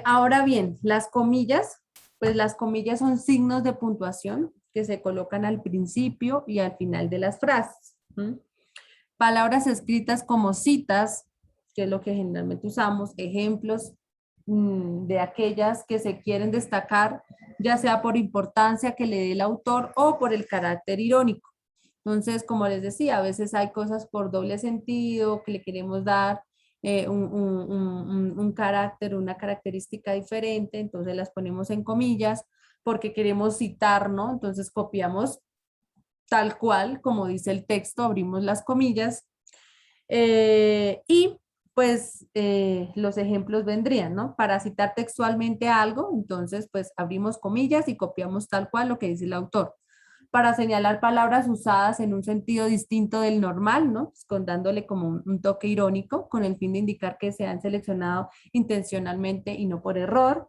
Ahora bien, las comillas, pues las comillas son signos de puntuación que se colocan al principio y al final de las frases. Palabras escritas como citas, que es lo que generalmente usamos, ejemplos de aquellas que se quieren destacar, ya sea por importancia que le dé el autor o por el carácter irónico. Entonces, como les decía, a veces hay cosas por doble sentido que le queremos dar un carácter, una característica diferente, entonces las ponemos en comillas porque queremos citar, ¿no? Entonces copiamos tal cual, como dice el texto, abrimos las comillas y pues los ejemplos vendrían, ¿no? Para citar textualmente algo, entonces pues abrimos comillas y copiamos tal cual lo que dice el autor. Para señalar palabras usadas en un sentido distinto del normal, ¿no? Pues dándole como un toque irónico con el fin de indicar que se han seleccionado intencionalmente y no por error.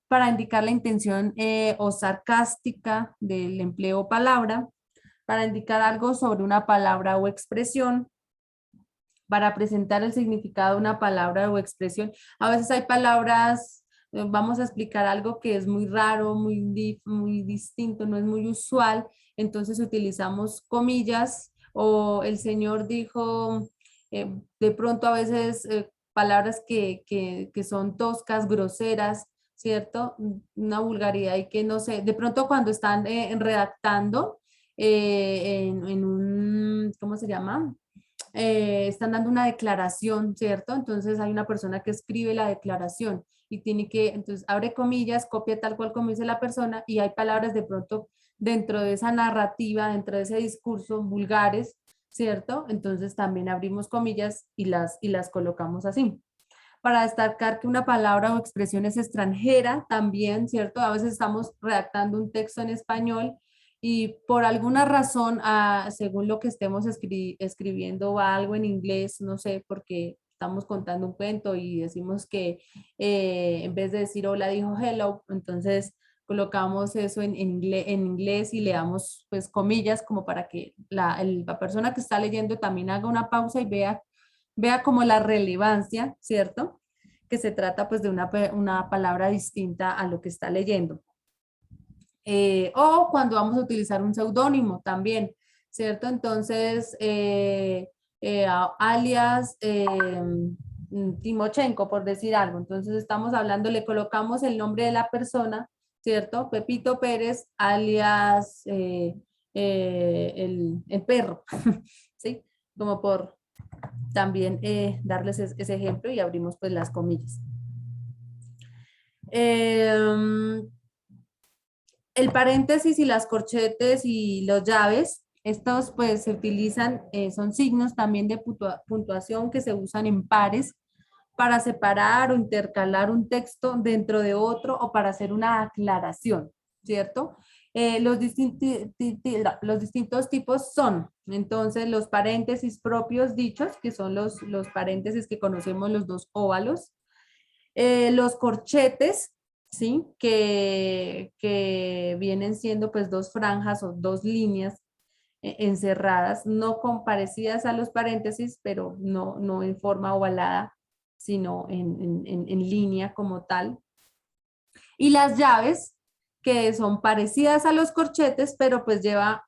Para indicar la intención o sarcástica del empleo o palabra. Para indicar algo sobre una palabra o expresión. Para presentar el significado de una palabra o expresión. A veces hay palabras, vamos a explicar algo que es muy raro, muy distinto, no es muy usual, entonces utilizamos comillas o el señor dijo, de pronto a veces palabras que son toscas, groseras, ¿cierto? Una vulgaridad y que no sé, de pronto cuando están redactando en un, ¿cómo se llama? Están dando una declaración, ¿cierto? Entonces hay una persona que escribe la declaración y tiene que, entonces abre comillas, copia tal cual como dice la persona y hay palabras de pronto dentro de esa narrativa, dentro de ese discurso vulgares, ¿cierto? Entonces también abrimos comillas y las colocamos así. Para destacar que una palabra o expresión es extranjera también, ¿cierto? A veces estamos redactando un texto en español y por alguna razón, según lo que estemos escribiendo, va algo en inglés, no sé, porque estamos contando un cuento y decimos que en vez de decir hola, dijo hello, entonces colocamos eso en inglés y le damos pues comillas como para que la persona que está leyendo también haga una pausa y vea como la relevancia, ¿cierto? Que se trata pues de una palabra distinta a lo que está leyendo. O cuando vamos a utilizar un seudónimo también, ¿cierto? Entonces, alias Timochenko, por decir algo. Entonces estamos hablando, le colocamos el nombre de la persona, ¿cierto? Pepito Pérez, alias el perro, ¿sí? Como por también darles ese ejemplo y abrimos pues las comillas. El paréntesis y las corchetes y los llaves, estos pues se utilizan, son signos también de puntuación que se usan en pares para separar o intercalar un texto dentro de otro o para hacer una aclaración, ¿cierto? Los distintos tipos son, entonces, los paréntesis propios dichos, que son los paréntesis que conocemos los dos óvalos, los corchetes, ¿sí? Que vienen siendo pues dos franjas o dos líneas encerradas, no parecidas a los paréntesis, pero no en forma ovalada, sino en línea como tal. Y las llaves, que son parecidas a los corchetes, pero pues lleva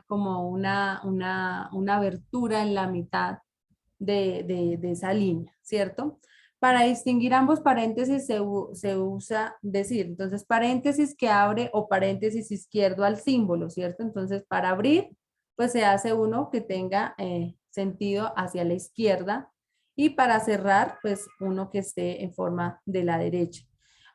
como una abertura en la mitad de esa línea, ¿cierto? Para distinguir ambos paréntesis se usa decir, entonces paréntesis que abre o paréntesis izquierdo al símbolo, ¿cierto? Entonces para abrir, pues se hace uno que tenga sentido hacia la izquierda y para cerrar, pues uno que esté en forma de la derecha.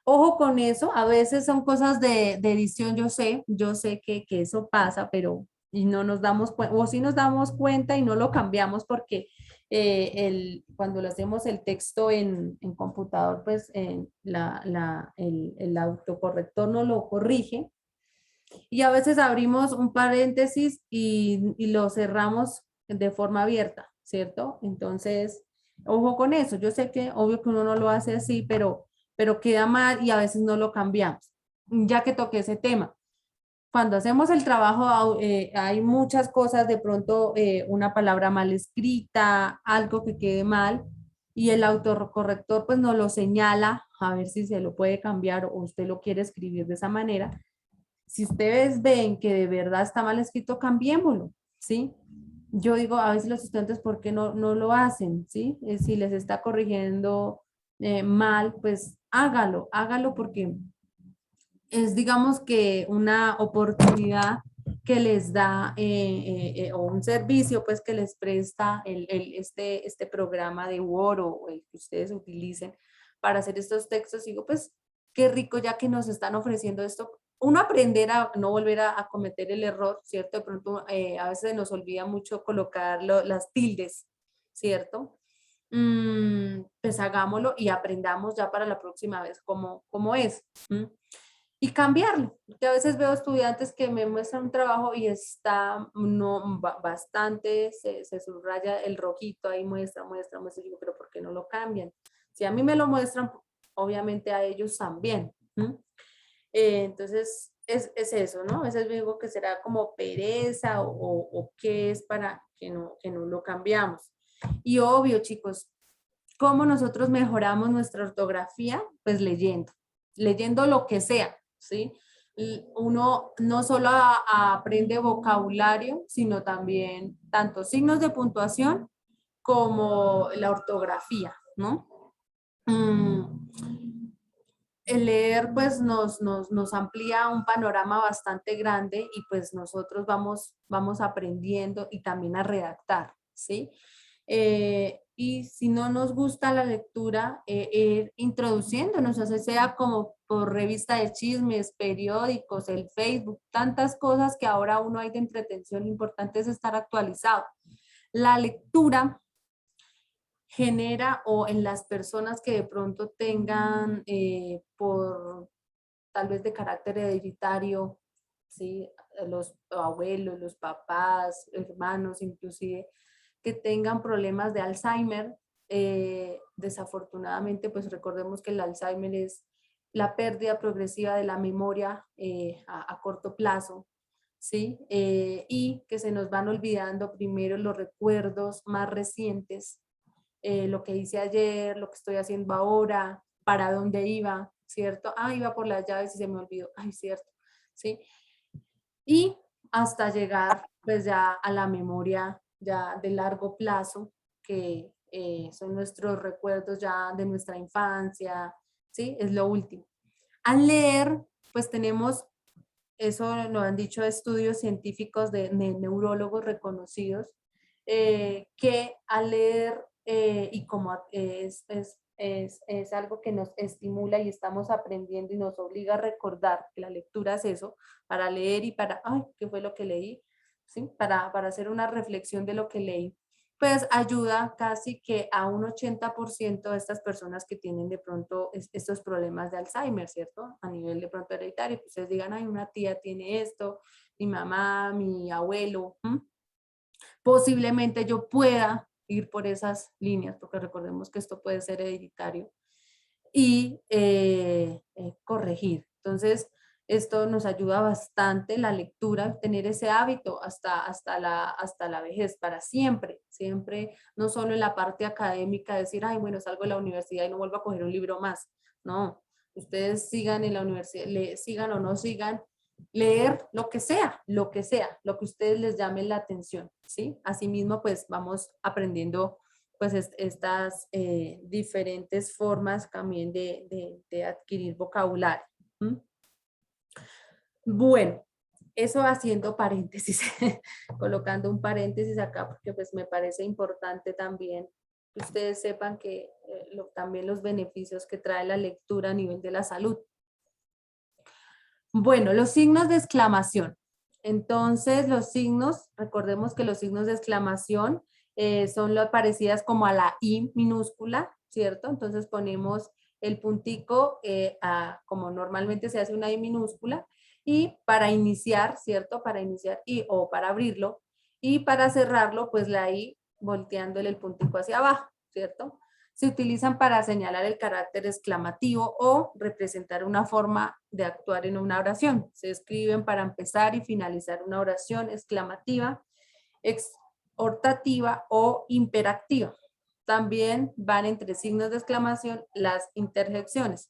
Ojo con eso, a veces son cosas de edición, yo sé que eso pasa, pero y no nos damos cuenta, o sí nos damos cuenta y no lo cambiamos porque cuando lo hacemos el texto en computador, pues el autocorrector no lo corrige y a veces abrimos un paréntesis y lo cerramos de forma abierta, ¿cierto? Entonces, ojo con eso. Yo sé que obvio que uno no lo hace así, pero queda mal y a veces no lo cambiamos. Ya que toqué ese tema. Cuando hacemos el trabajo hay muchas cosas, de pronto una palabra mal escrita, algo que quede mal y el autocorrector pues nos lo señala a ver si se lo puede cambiar o usted lo quiere escribir de esa manera. Si ustedes ven que de verdad está mal escrito, cambiémoslo, ¿sí? Yo digo, a veces los estudiantes, ¿por qué no lo hacen? ¿Sí? Si les está corrigiendo mal, pues hágalo porque es, digamos que una oportunidad que les da o un servicio pues que les presta este programa de Word o el que ustedes utilicen para hacer estos textos. Digo, pues qué rico ya que nos están ofreciendo esto. Uno aprender a no volver a cometer el error, ¿cierto? De pronto a veces nos olvida mucho colocar las tildes, ¿cierto? Pues hagámoslo y aprendamos ya para la próxima vez cómo es. Y cambiarlo, porque a veces veo estudiantes que me muestran un trabajo y está bastante, se subraya el rojito, ahí muestra, y digo, pero ¿por qué no lo cambian? Si a mí me lo muestran, obviamente a ellos también. Entonces, es eso, ¿no? A veces digo que será como pereza o qué es para que no lo cambiamos. Y obvio, chicos, ¿cómo nosotros mejoramos nuestra ortografía? Pues leyendo lo que sea, ¿sí? Y uno no solo aprende vocabulario, sino también tanto signos de puntuación como la ortografía, ¿no? El leer pues nos amplía un panorama bastante grande y pues nosotros vamos aprendiendo y también a redactar, ¿sí? Y si no nos gusta la lectura, ir introduciéndonos, o sea como por revista de chismes, periódicos, el Facebook, tantas cosas que ahora uno hay de entretención, lo importante es estar actualizado. La lectura genera o en las personas que de pronto tengan por tal vez de carácter hereditario, ¿sí? Los abuelos, los papás, hermanos inclusive, que tengan problemas de Alzheimer, desafortunadamente pues recordemos que el Alzheimer es la pérdida progresiva de la memoria a corto plazo, ¿sí? Y que se nos van olvidando primero los recuerdos más recientes, lo que hice ayer, lo que estoy haciendo ahora, para dónde iba, ¿cierto? Ah, iba por las llaves y se me olvidó, ay, cierto, ¿sí? Y hasta llegar pues ya a la memoria ya de largo plazo, que son nuestros recuerdos ya de nuestra infancia, ¿sí? Es lo último. Al leer, pues tenemos, eso lo han dicho estudios científicos de neurólogos reconocidos, que al leer y como es algo que nos estimula y estamos aprendiendo y nos obliga a recordar que la lectura es eso, para leer y para, ay, ¿qué fue lo que leí? ¿Sí? Para hacer una reflexión de lo que leí, pues ayuda casi que a un 80% de estas personas que tienen de pronto estos problemas de Alzheimer, ¿cierto? A nivel de pronto hereditario, que ustedes digan, ay, una tía tiene esto, mi mamá, mi abuelo, posiblemente yo pueda ir por esas líneas, porque recordemos que esto puede ser hereditario. y corregir. Entonces, esto nos ayuda bastante la lectura, tener ese hábito hasta la vejez, para siempre, siempre, no solo en la parte académica, decir, ay, bueno, salgo de la universidad y no vuelvo a coger un libro más. No, ustedes sigan en la universidad, sigan o no sigan, leer lo que sea, lo que ustedes les llame la atención, ¿sí? Asimismo, pues vamos aprendiendo pues estas diferentes formas también de adquirir vocabulario. ¿Mm? Bueno, eso haciendo paréntesis, colocando un paréntesis acá porque pues me parece importante también que ustedes sepan que también los beneficios que trae la lectura a nivel de la salud. Bueno, los signos de exclamación. Entonces, los signos, recordemos que los signos de exclamación son las parecidas como a la I minúscula, ¿cierto? Entonces ponemos el puntico como normalmente se hace una I minúscula, y para iniciar, ¿cierto? Para iniciar o para abrirlo, y para cerrarlo, pues la I volteándole el puntico hacia abajo, ¿cierto? Se utilizan para señalar el carácter exclamativo o representar una forma de actuar en una oración. Se escriben para empezar y finalizar una oración exclamativa, exhortativa o imperativa. También van entre signos de exclamación las interjecciones.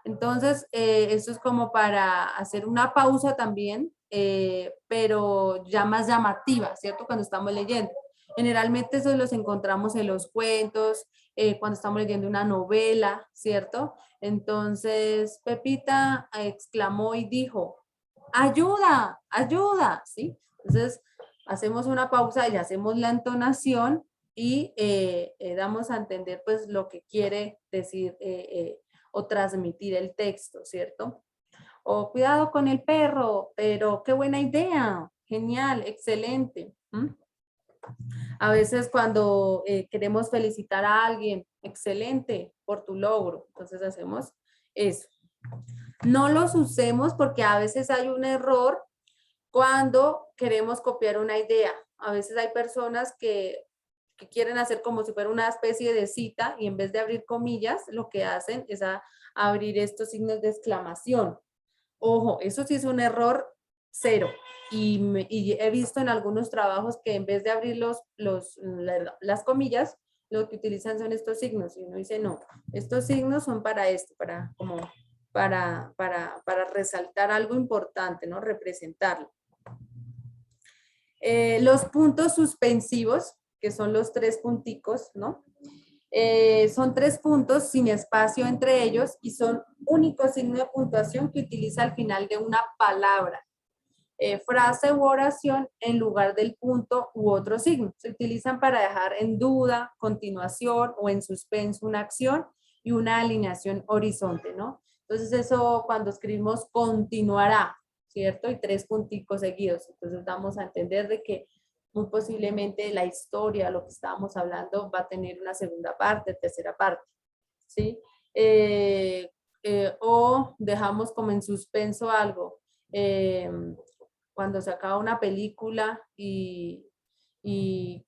Entonces, esto es como para hacer una pausa también, pero ya más llamativa, ¿cierto? Cuando estamos leyendo. Generalmente eso los encontramos en los cuentos, cuando estamos leyendo una novela, ¿cierto? Entonces, Pepita exclamó y dijo, ayuda, ayuda, ¿sí? Entonces, hacemos una pausa y hacemos la entonación y damos a entender pues lo que quiere decir o transmitir el texto, ¿cierto? O cuidado con el perro, pero qué buena idea, genial, excelente. ¿Mm? A veces cuando queremos felicitar a alguien, excelente por tu logro, entonces hacemos eso. No los usemos porque a veces hay un error cuando queremos copiar una idea. A veces hay personas que quieren hacer como si fuera una especie de cita y en vez de abrir comillas, lo que hacen es abrir estos signos de exclamación. Ojo, eso sí es un error cero. Y he visto en algunos trabajos que en vez de abrir las comillas, lo que utilizan son estos signos. Y uno dice, no, estos signos son para esto, para resaltar algo importante, ¿no? Representarlo. Los puntos suspensivos, que son los 3 punticos, ¿no? Son 3 puntos sin espacio entre ellos y son únicos signos de puntuación que utiliza al final de una palabra, frase u oración en lugar del punto u otro signo. Se utilizan para dejar en duda, continuación o en suspenso una acción y una alineación horizonte, ¿no? Entonces eso cuando escribimos continuará, ¿cierto? Y 3 punticos seguidos. Entonces damos a entender de que muy posiblemente la historia, lo que estábamos hablando, va a tener una segunda parte, tercera parte, ¿sí? O dejamos como en suspenso algo. Cuando se acaba una película y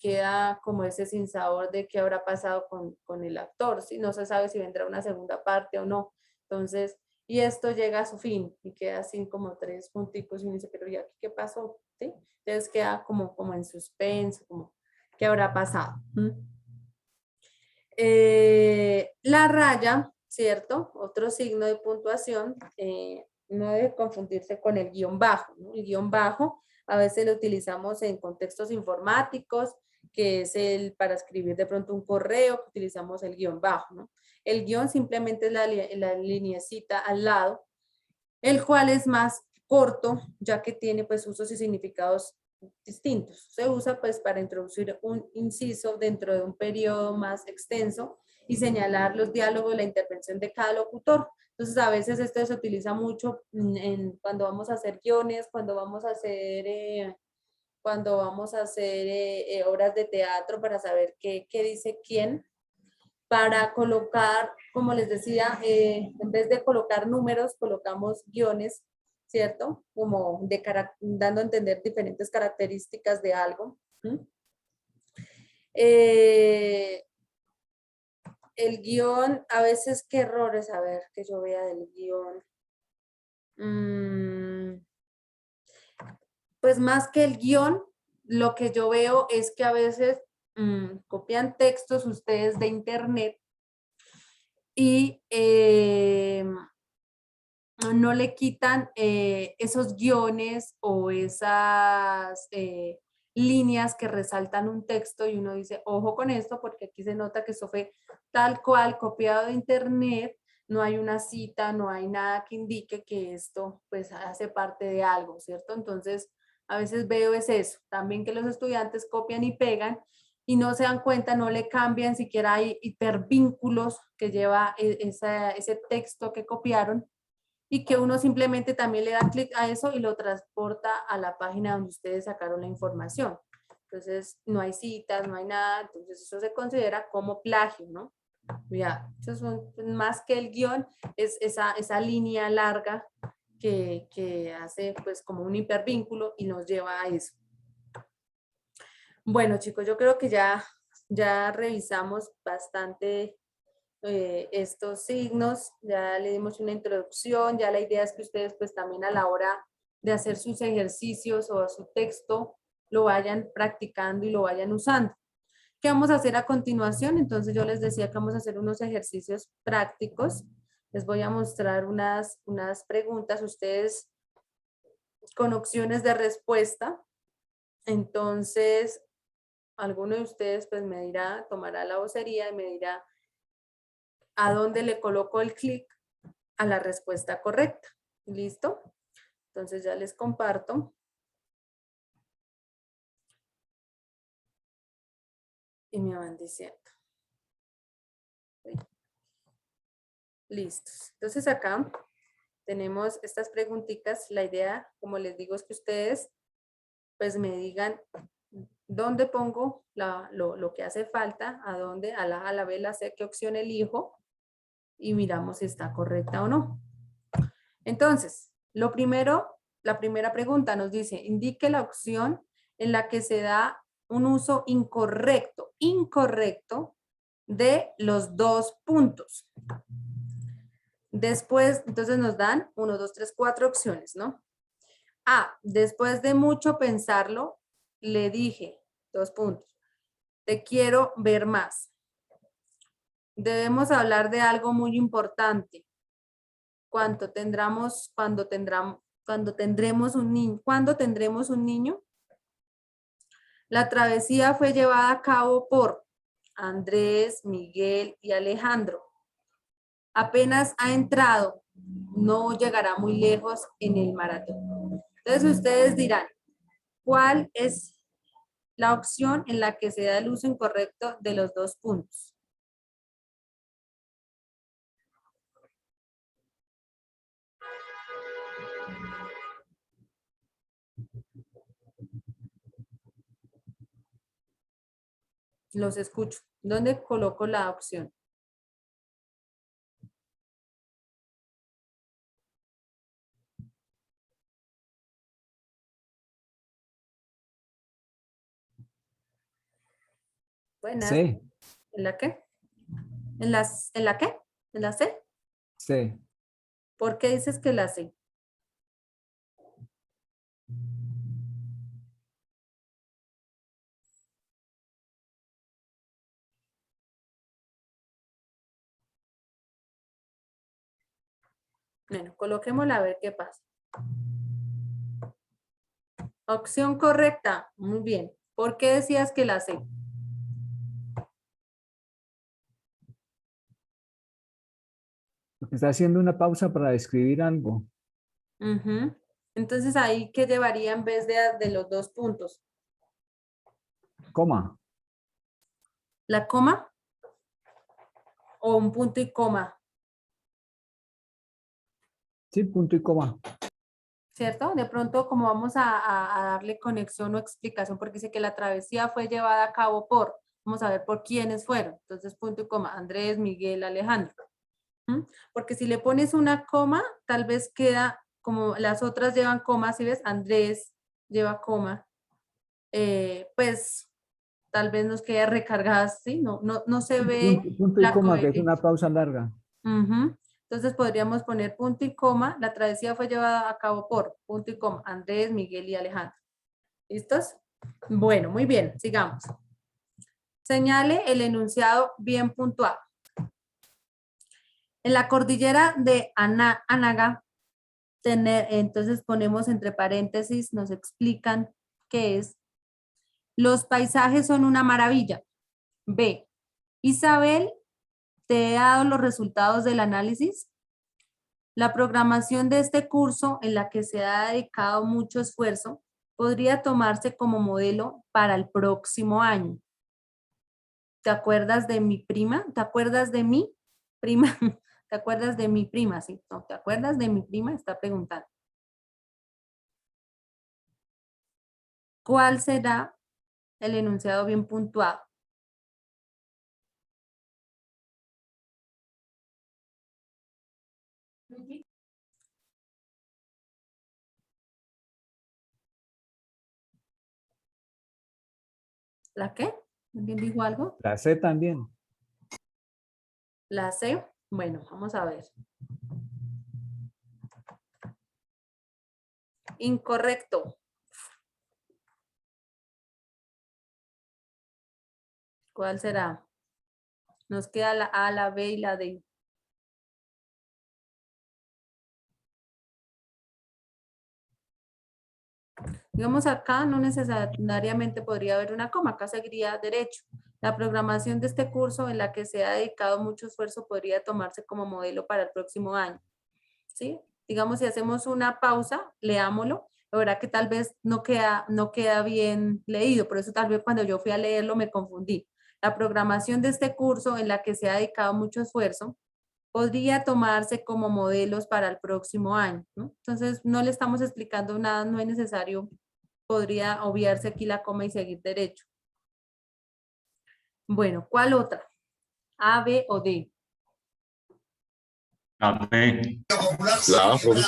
queda como ese sinsabor de qué habrá pasado con el actor, ¿sí? No se sabe si vendrá una segunda parte o no. Entonces, y esto llega a su fin y queda así como 3 punticos y uno dice, pero ¿y aquí qué pasó? ¿Sí? Entonces queda como en suspenso, como qué habrá pasado. La raya, ¿cierto? Otro signo de puntuación, no debe confundirse con el guión bajo, ¿no? El guión bajo a veces lo utilizamos en contextos informáticos, que es para escribir de pronto un correo, que utilizamos el guión bajo, ¿no? El guión simplemente es la lineecita al lado, el cual es más corto, ya que tiene pues usos y significados distintos. Se usa pues para introducir un inciso dentro de un periodo más extenso y señalar los diálogos, la intervención de cada locutor. Entonces a veces esto se utiliza mucho cuando vamos a hacer guiones, cuando vamos a hacer obras de teatro para saber qué dice quién, para colocar, como les decía, en vez de colocar números, colocamos guiones, ¿cierto? Como dando a entender diferentes características de algo. el guión, a veces qué errores, a ver, que yo vea del guión. Pues más que el guión, lo que yo veo es que a veces copian textos ustedes de internet y no le quitan esos guiones o esas líneas que resaltan un texto y uno dice, ojo con esto porque aquí se nota que esto fue tal cual copiado de internet, no hay una cita, no hay nada que indique que esto pues hace parte de algo, ¿cierto? Entonces, a veces veo es eso, también que los estudiantes copian y pegan y no se dan cuenta, no le cambian, siquiera hay hipervínculos que lleva ese texto que copiaron y que uno simplemente también le da clic a eso y lo transporta a la página donde ustedes sacaron la información. Entonces, no hay citas, no hay nada, entonces eso se considera como plagio, ¿no? Ya, eso son más que el guión, es esa línea larga que hace pues como un hipervínculo y nos lleva a eso. Bueno, chicos, yo creo que ya revisamos bastante estos signos, ya le dimos una introducción, ya la idea es que ustedes pues también a la hora de hacer sus ejercicios o su texto lo vayan practicando y lo vayan usando. ¿Qué vamos a hacer a continuación? Entonces yo les decía que vamos a hacer unos ejercicios prácticos. Les voy a mostrar unas preguntas, ustedes con opciones de respuesta. Entonces, alguno de ustedes pues me dirá, tomará la vocería y me dirá a dónde le coloco el clic a la respuesta correcta. ¿Listo? Entonces ya les comparto. Y me van diciendo. Listos. Entonces acá tenemos estas preguntitas. La idea, como les digo, es que ustedes pues me digan dónde pongo lo que hace falta, a dónde, a la A, a la B, a la C, qué opción elijo y miramos si está correcta o no. Entonces, lo primero, la primera pregunta nos dice, indique la opción en la que se da un uso incorrecto de los dos puntos. Después, entonces nos dan 1, 2, 3, 4 opciones, ¿no? A, después de mucho pensarlo, le dije, 2 puntos, te quiero ver más. Debemos hablar de algo muy importante. ¿Cuándo tendremos un niño? ¿Cuándo tendremos un niño? La travesía fue llevada a cabo por Andrés, Miguel y Alejandro. Apenas ha entrado, no llegará muy lejos en el maratón. Entonces ustedes dirán, ¿cuál es la opción en la que se da el uso incorrecto de los dos puntos? Los escucho. ¿Dónde coloco la opción? Buenas. C. ¿En la qué? ¿En la qué? ¿En la C? C. ¿Por qué dices que la C? Bueno, coloquémosla a ver qué pasa. Opción correcta. Muy bien. ¿Por qué decías que la C? Porque está haciendo una pausa para escribir algo. Ujú. Entonces ahí, ¿qué llevaría en vez de los dos puntos? Coma. ¿La coma? ¿O un punto y coma? Sí, punto y coma. ¿Cierto? De pronto, como vamos a darle conexión o explicación, porque dice que la travesía fue llevada a cabo por, vamos a ver por quiénes fueron. Entonces, punto y coma, Andrés, Miguel, Alejandro. ¿Mm? Porque si le pones una coma, tal vez queda como las otras llevan coma, si ves, Andrés lleva coma, pues tal vez nos quede recargada, ¿sí? No se ve Punto y la coma, que es coherencia. una pausa larga. Ujú. Entonces podríamos poner punto y coma. La travesía fue llevada a cabo por punto y coma Andrés, Miguel y Alejandro. ¿Listos? Bueno, muy bien, sigamos. Señale el enunciado bien puntuado. En la cordillera de Anaga, entonces ponemos entre paréntesis, nos explican qué es. Los paisajes son una maravilla. B. Isabel, ¿te he dado los resultados del análisis? La programación de este curso, en la que se ha dedicado mucho esfuerzo, podría tomarse como modelo para el próximo año. ¿Te acuerdas de mi prima? ¿Te acuerdas de mi prima? ¿Te acuerdas de mi prima? Sí, no, ¿te acuerdas de mi prima? Está preguntando. ¿Cuál será el enunciado bien puntuado? ¿La qué? ¿Alguien dijo algo? La C también. La C. Bueno, vamos a ver. Incorrecto. ¿Cuál será? Nos queda la A, la B y la D. Digamos acá no necesariamente podría haber una coma, acá seguiría derecho. La programación de este curso en la que se ha dedicado mucho esfuerzo podría tomarse como modelo para el próximo año. ¿Sí? Digamos, si hacemos una pausa, leámoslo, la verdad que tal vez no queda bien leído, por eso tal vez cuando yo fui a leerlo me confundí. La programación de este curso en la que se ha dedicado mucho esfuerzo podría tomarse como modelos para el próximo año, ¿no? Entonces, no le estamos explicando nada, no es necesario, podría obviarse aquí la coma y seguir derecho. Bueno, ¿cuál otra? A, B o D. La B. La A, profe.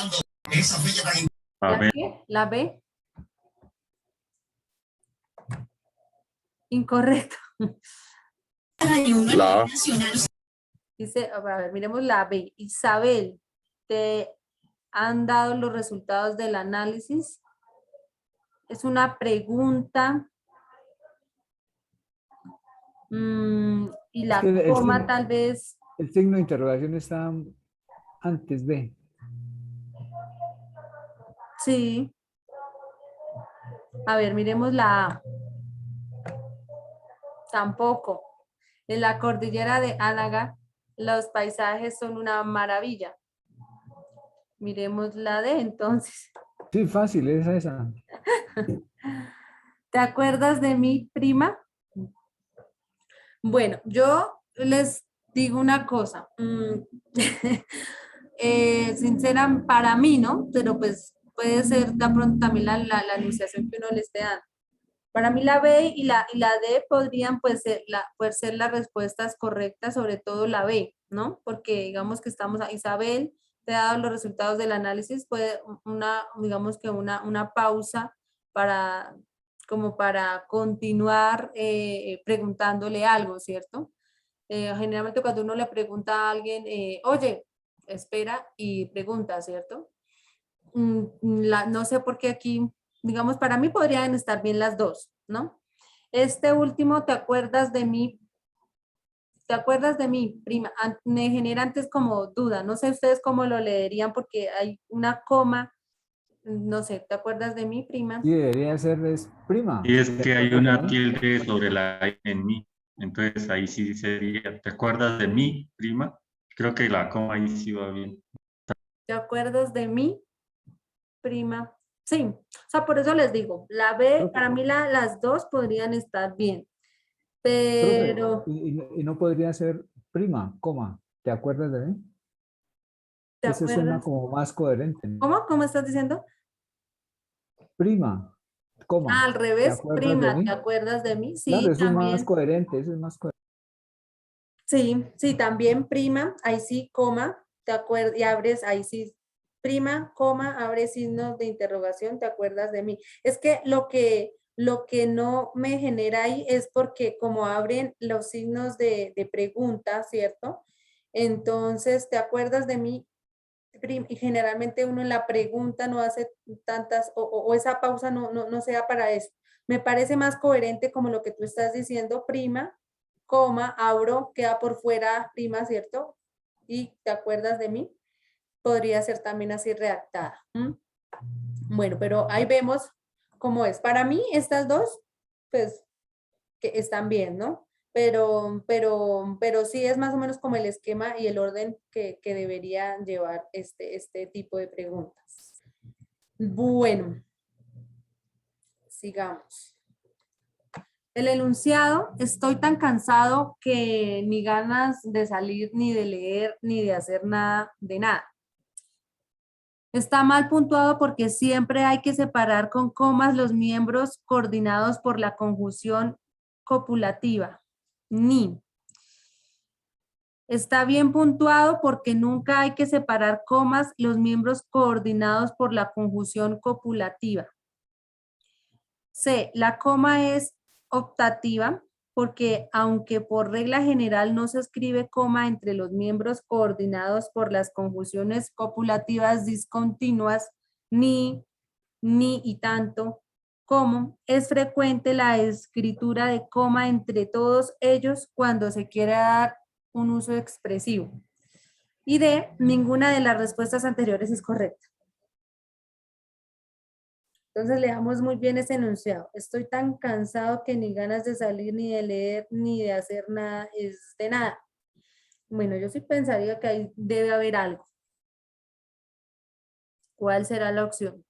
La ¿La B. qué? ¿La B? Incorrecto. La A. Dice, a ver, miremos la B. Isabel, ¿te han dado los resultados del análisis? Es una pregunta. Y la que coma tal vez. el signo de interrogación está antes de. Sí. A ver, miremos la A. Tampoco. En la cordillera de Ánaga, los paisajes son una maravilla. Miremos la D entonces. Sí, fácil, es esa. ¿Te acuerdas de mi prima? Bueno, yo les digo una cosa. Sincera, para mí, ¿no? Pero pues puede ser de pronto también la enunciación que uno le esté dando. Para mí la B y la D podrían pues ser las respuestas correctas, sobre todo la B, ¿no? Porque digamos que estamos a Isabel, te ha dado los resultados del análisis, puede digamos que una pausa para, como para continuar preguntándole algo, ¿cierto? Generalmente cuando uno le pregunta a alguien, oye, espera y pregunta, ¿cierto? No sé por qué aquí, digamos, para mí podrían estar bien las dos, ¿no? Este último, ¿te acuerdas de mí? ¿Te acuerdas de mí, prima? Me genera antes como duda, no sé ustedes cómo lo leerían porque hay una coma, no sé, ¿te acuerdas de mí, prima? Sí, debería ser es prima. Y es que hay una tilde sobre la I en mí. Entonces ahí sí sería, ¿te acuerdas de mí, prima? Creo que la coma ahí sí va bien. ¿Te acuerdas de mí, prima? Sí, o sea, por eso les digo, la B, para mí las dos podrían estar bien, Profe, pero... y no podría ser prima, coma. ¿Te acuerdas de mí? ¿Te Ese suena acuerdas? como más coherente, ¿no? ¿Cómo? ¿Cómo estás diciendo? Prima, coma. Al ¿Te revés, acuerdas de prima, ¿te mí? acuerdas de mí? Claro, Sí, eso es más también. coherente, eso es más coherente. Sí, sí, también prima, ahí sí, coma, ¿te acuerdas? Y abres, ahí sí, prima, coma, abre signos de interrogación, ¿te acuerdas de mí? Es que lo que no me genera ahí es porque como abren los signos de pregunta, ¿cierto? Entonces, ¿te acuerdas de mí? Y generalmente uno en la pregunta no hace tantas, o esa pausa no sea para eso. Me parece más coherente como lo que tú estás diciendo, prima, coma, abro, queda por fuera prima, ¿cierto? Y ¿te acuerdas de mí? Podría ser también así redactada. ¿M? Bueno, pero ahí vemos cómo es. Para mí, estas dos, pues, que están bien, ¿no? Pero sí es más o menos como el esquema y el orden que debería llevar este tipo de preguntas. Bueno, sigamos. El enunciado, estoy tan cansado que ni ganas de salir, ni de leer, ni de hacer nada, de nada. Está mal puntuado porque siempre hay que separar con comas los miembros coordinados por la conjunción copulativa. Ni. Está bien puntuado porque nunca hay que separar comas los miembros coordinados por la conjunción copulativa. C. La coma es optativa porque aunque por regla general no se escribe coma entre los miembros coordinados por las conjunciones copulativas discontinuas, ni y tanto, como es frecuente la escritura de coma entre todos ellos cuando se quiere dar un uso expresivo. Y D, ninguna de las respuestas anteriores es correcta. Entonces leamos muy bien ese enunciado. Estoy tan cansado que ni ganas de salir, ni de leer, ni de hacer nada, es de nada. Bueno, yo sí pensaría que ahí debe haber algo. ¿Cuál será la opción?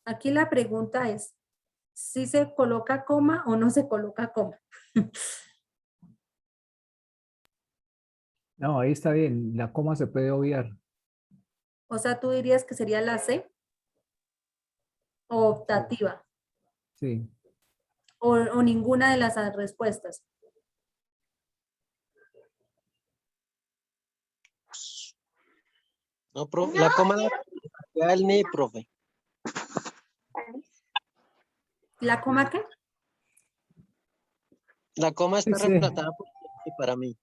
Aquí la pregunta es, ¿si se coloca coma o no se coloca coma? No, ahí está bien. La coma se puede obviar. O sea, tú dirías que sería la C o optativa Sí. o ninguna de las respuestas. No, profe, la coma da el ni, profe. ¿La coma qué? La coma está Sí. reemplazada por ni para mí.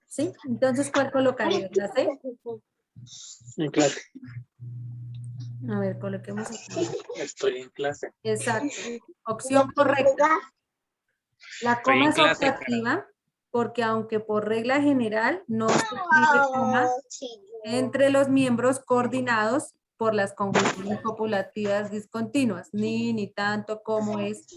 ¿Sí? Entonces, ¿cuál colocarías? ¿La C? En clase. A ver, coloquemos aquí. Estoy en clase. Exacto. Opción correcta. La Estoy coma en es clase. optativa porque aunque por regla general no se escribe coma entre los miembros coordinados por las conjunciones copulativas discontinuas, ni tanto como es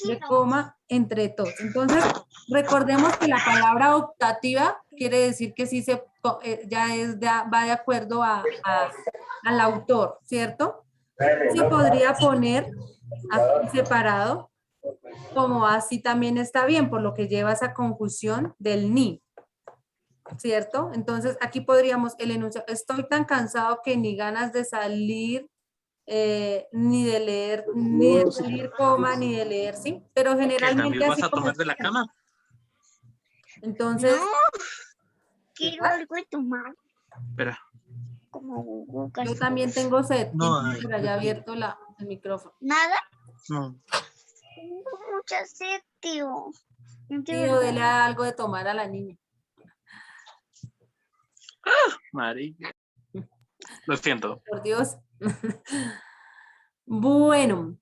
de coma entre todos. Entonces, recordemos que la palabra optativa quiere decir que sí ya va de acuerdo al autor, ¿cierto? Se podría poner aquí separado, como así también está bien, por lo que lleva esa conjunción del ni, ¿cierto? Entonces, aquí podríamos el enunciado, estoy tan cansado que ni ganas de salir, ni de leer, ni de salir, coma, ni de leer, ¿sí? Pero ¿Que generalmente también vas así a como tomar de la cama? entonces, Quiero algo de tomar, Espera. como jugo, yo también tengo sed. No ¿Quién hay. tiene por allá abierto el micrófono? Nada, No. tengo mucha sed, tío. De Tío, verdad. dele algo de tomar a la niña. María. Lo siento. Por Dios. Bueno,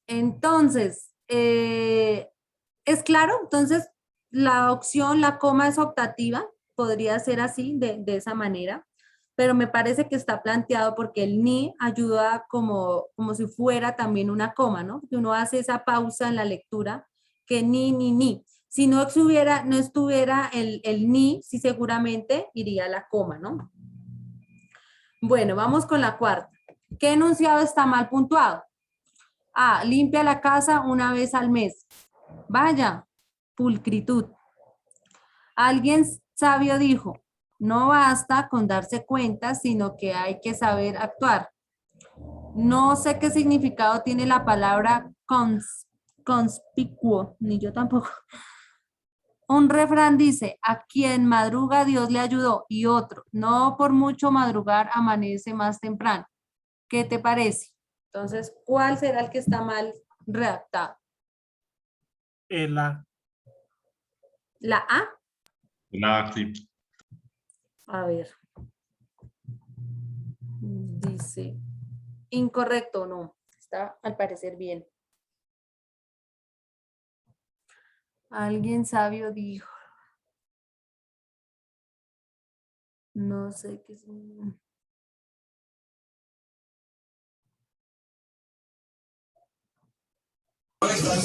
entonces, ¿es claro? Entonces, la opción, la coma es optativa, podría ser así, de esa manera, pero me parece que está planteado porque el ni ayuda como si fuera también una coma, ¿no? Que uno hace esa pausa en la lectura, que ni. Si no estuviera el ni, sí seguramente iría la coma, ¿no? Bueno, vamos con la cuarta. ¿Qué enunciado está mal puntuado? A, limpia la casa una vez al mes. Vaya, pulcritud. Alguien sabio dijo, No basta con darse cuenta, sino que hay que saber actuar. No sé qué significado tiene la palabra conspicuo, ni yo tampoco. Un refrán dice, a quien madruga Dios le ayudó, y otro, no por mucho madrugar amanece más temprano. ¿Qué te parece? Entonces, ¿cuál será el que está mal redactado? La. ¿La A? Sí. A ver. Dice, incorrecto, no. Está al parecer bien. Alguien sabio dijo. No sé qué es.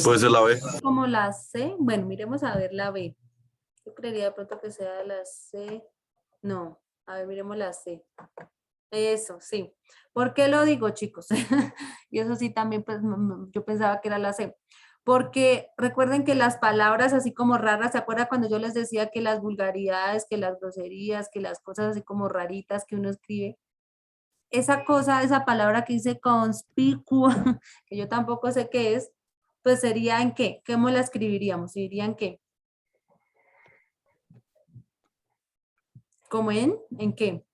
Puede ser la B. Como la C. Bueno, miremos a ver la B. Yo creería de pronto que sea la C. No, a ver, miremos la C. Eso, sí. ¿Por qué lo digo, chicos? Y eso sí también, pues, yo pensaba que era la C. Porque recuerden que las palabras así como raras, ¿se acuerdan cuando yo les decía que las vulgaridades, que las groserías, que las cosas así como raritas que uno escribe? Esa cosa, esa palabra que dice conspicua, que yo tampoco sé qué es, pues sería en qué, ¿cómo la escribiríamos? ¿Iría en qué? ¿Cómo en qué?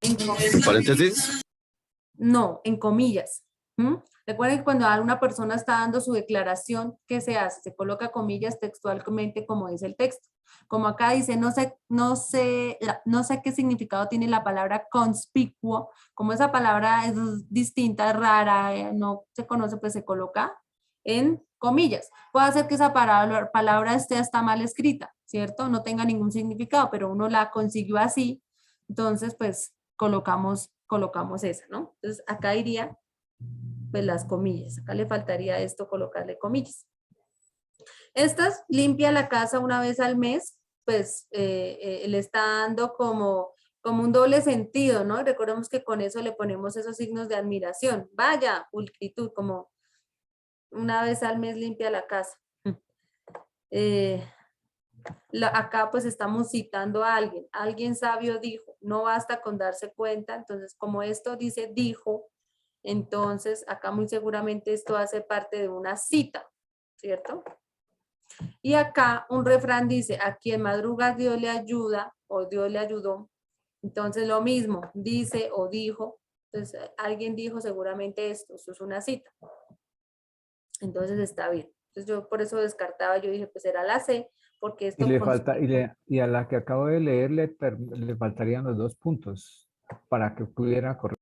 En ¿Paréntesis? no, en comillas. ¿Mm? Recuerden que cuando una persona está dando su declaración, ¿qué se hace? Se coloca comillas textualmente como dice el texto. Como acá dice, no sé qué significado tiene la palabra conspicuo, como esa palabra es distinta, es rara, no se conoce, pues se coloca en comillas. Puede ser que esa palabra esté hasta mal escrita, ¿cierto? No tenga ningún significado, pero uno la consiguió así, entonces pues colocamos esa, ¿no? Entonces acá iría pues las comillas, acá le faltaría esto colocarle comillas. Estas limpia la casa una vez al mes, pues le está dando como un doble sentido, ¿no? Recordemos que con eso le ponemos esos signos de admiración. Vaya, pulcritud, como una vez al mes limpia la casa. Acá pues estamos citando a alguien sabio dijo, no basta con darse cuenta, entonces como esto dice dijo, entonces acá muy seguramente esto hace parte de una cita, ¿cierto? Y acá un refrán dice, a quien madruga Dios le ayuda o Dios le ayudó, entonces lo mismo, dice o dijo, entonces alguien dijo seguramente esto es una cita, entonces está bien. Entonces yo por eso descartaba, yo dije pues era la C, porque esto... Y le falta, y a la que acabo de leer le faltarían los 2 puntos para que pudiera correr.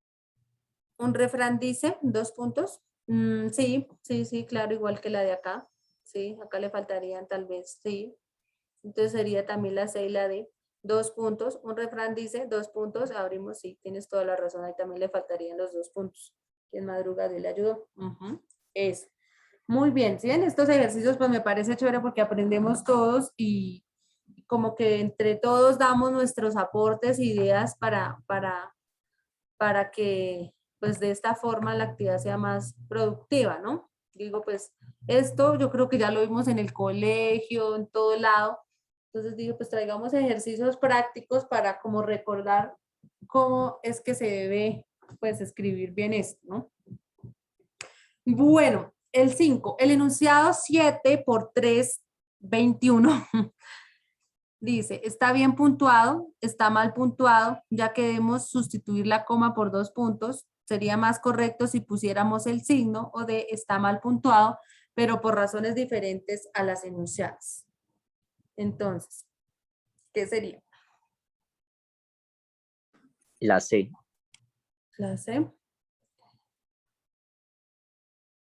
Un refrán dice, 2 puntos. Sí, claro, igual que la de acá. Sí, acá le faltarían tal vez, sí. Entonces sería también la C y la D. 2 puntos. Un refrán dice, 2 puntos. Abrimos, sí, tienes toda la razón. Ahí también le faltarían los 2 puntos. Quien madruga, Dios le ayudó. Eso. Muy bien, ¿sí? En estos ejercicios pues me parece chévere porque aprendemos todos y como que entre todos damos nuestros aportes, ideas para que pues de esta forma la actividad sea más productiva, ¿no? Digo, pues esto yo creo que ya lo vimos en el colegio, en todo lado. Entonces digo, pues traigamos ejercicios prácticos para como recordar cómo es que se debe pues escribir bien esto, ¿no? Bueno, el 5, el enunciado 7 por 3, 21. Dice, está bien puntuado, está mal puntuado, ya que debemos sustituir la coma por 2 puntos. Sería más correcto si pusiéramos el signo o de está mal puntuado, pero por razones diferentes a las enunciadas. Entonces, ¿qué sería? La C. La C.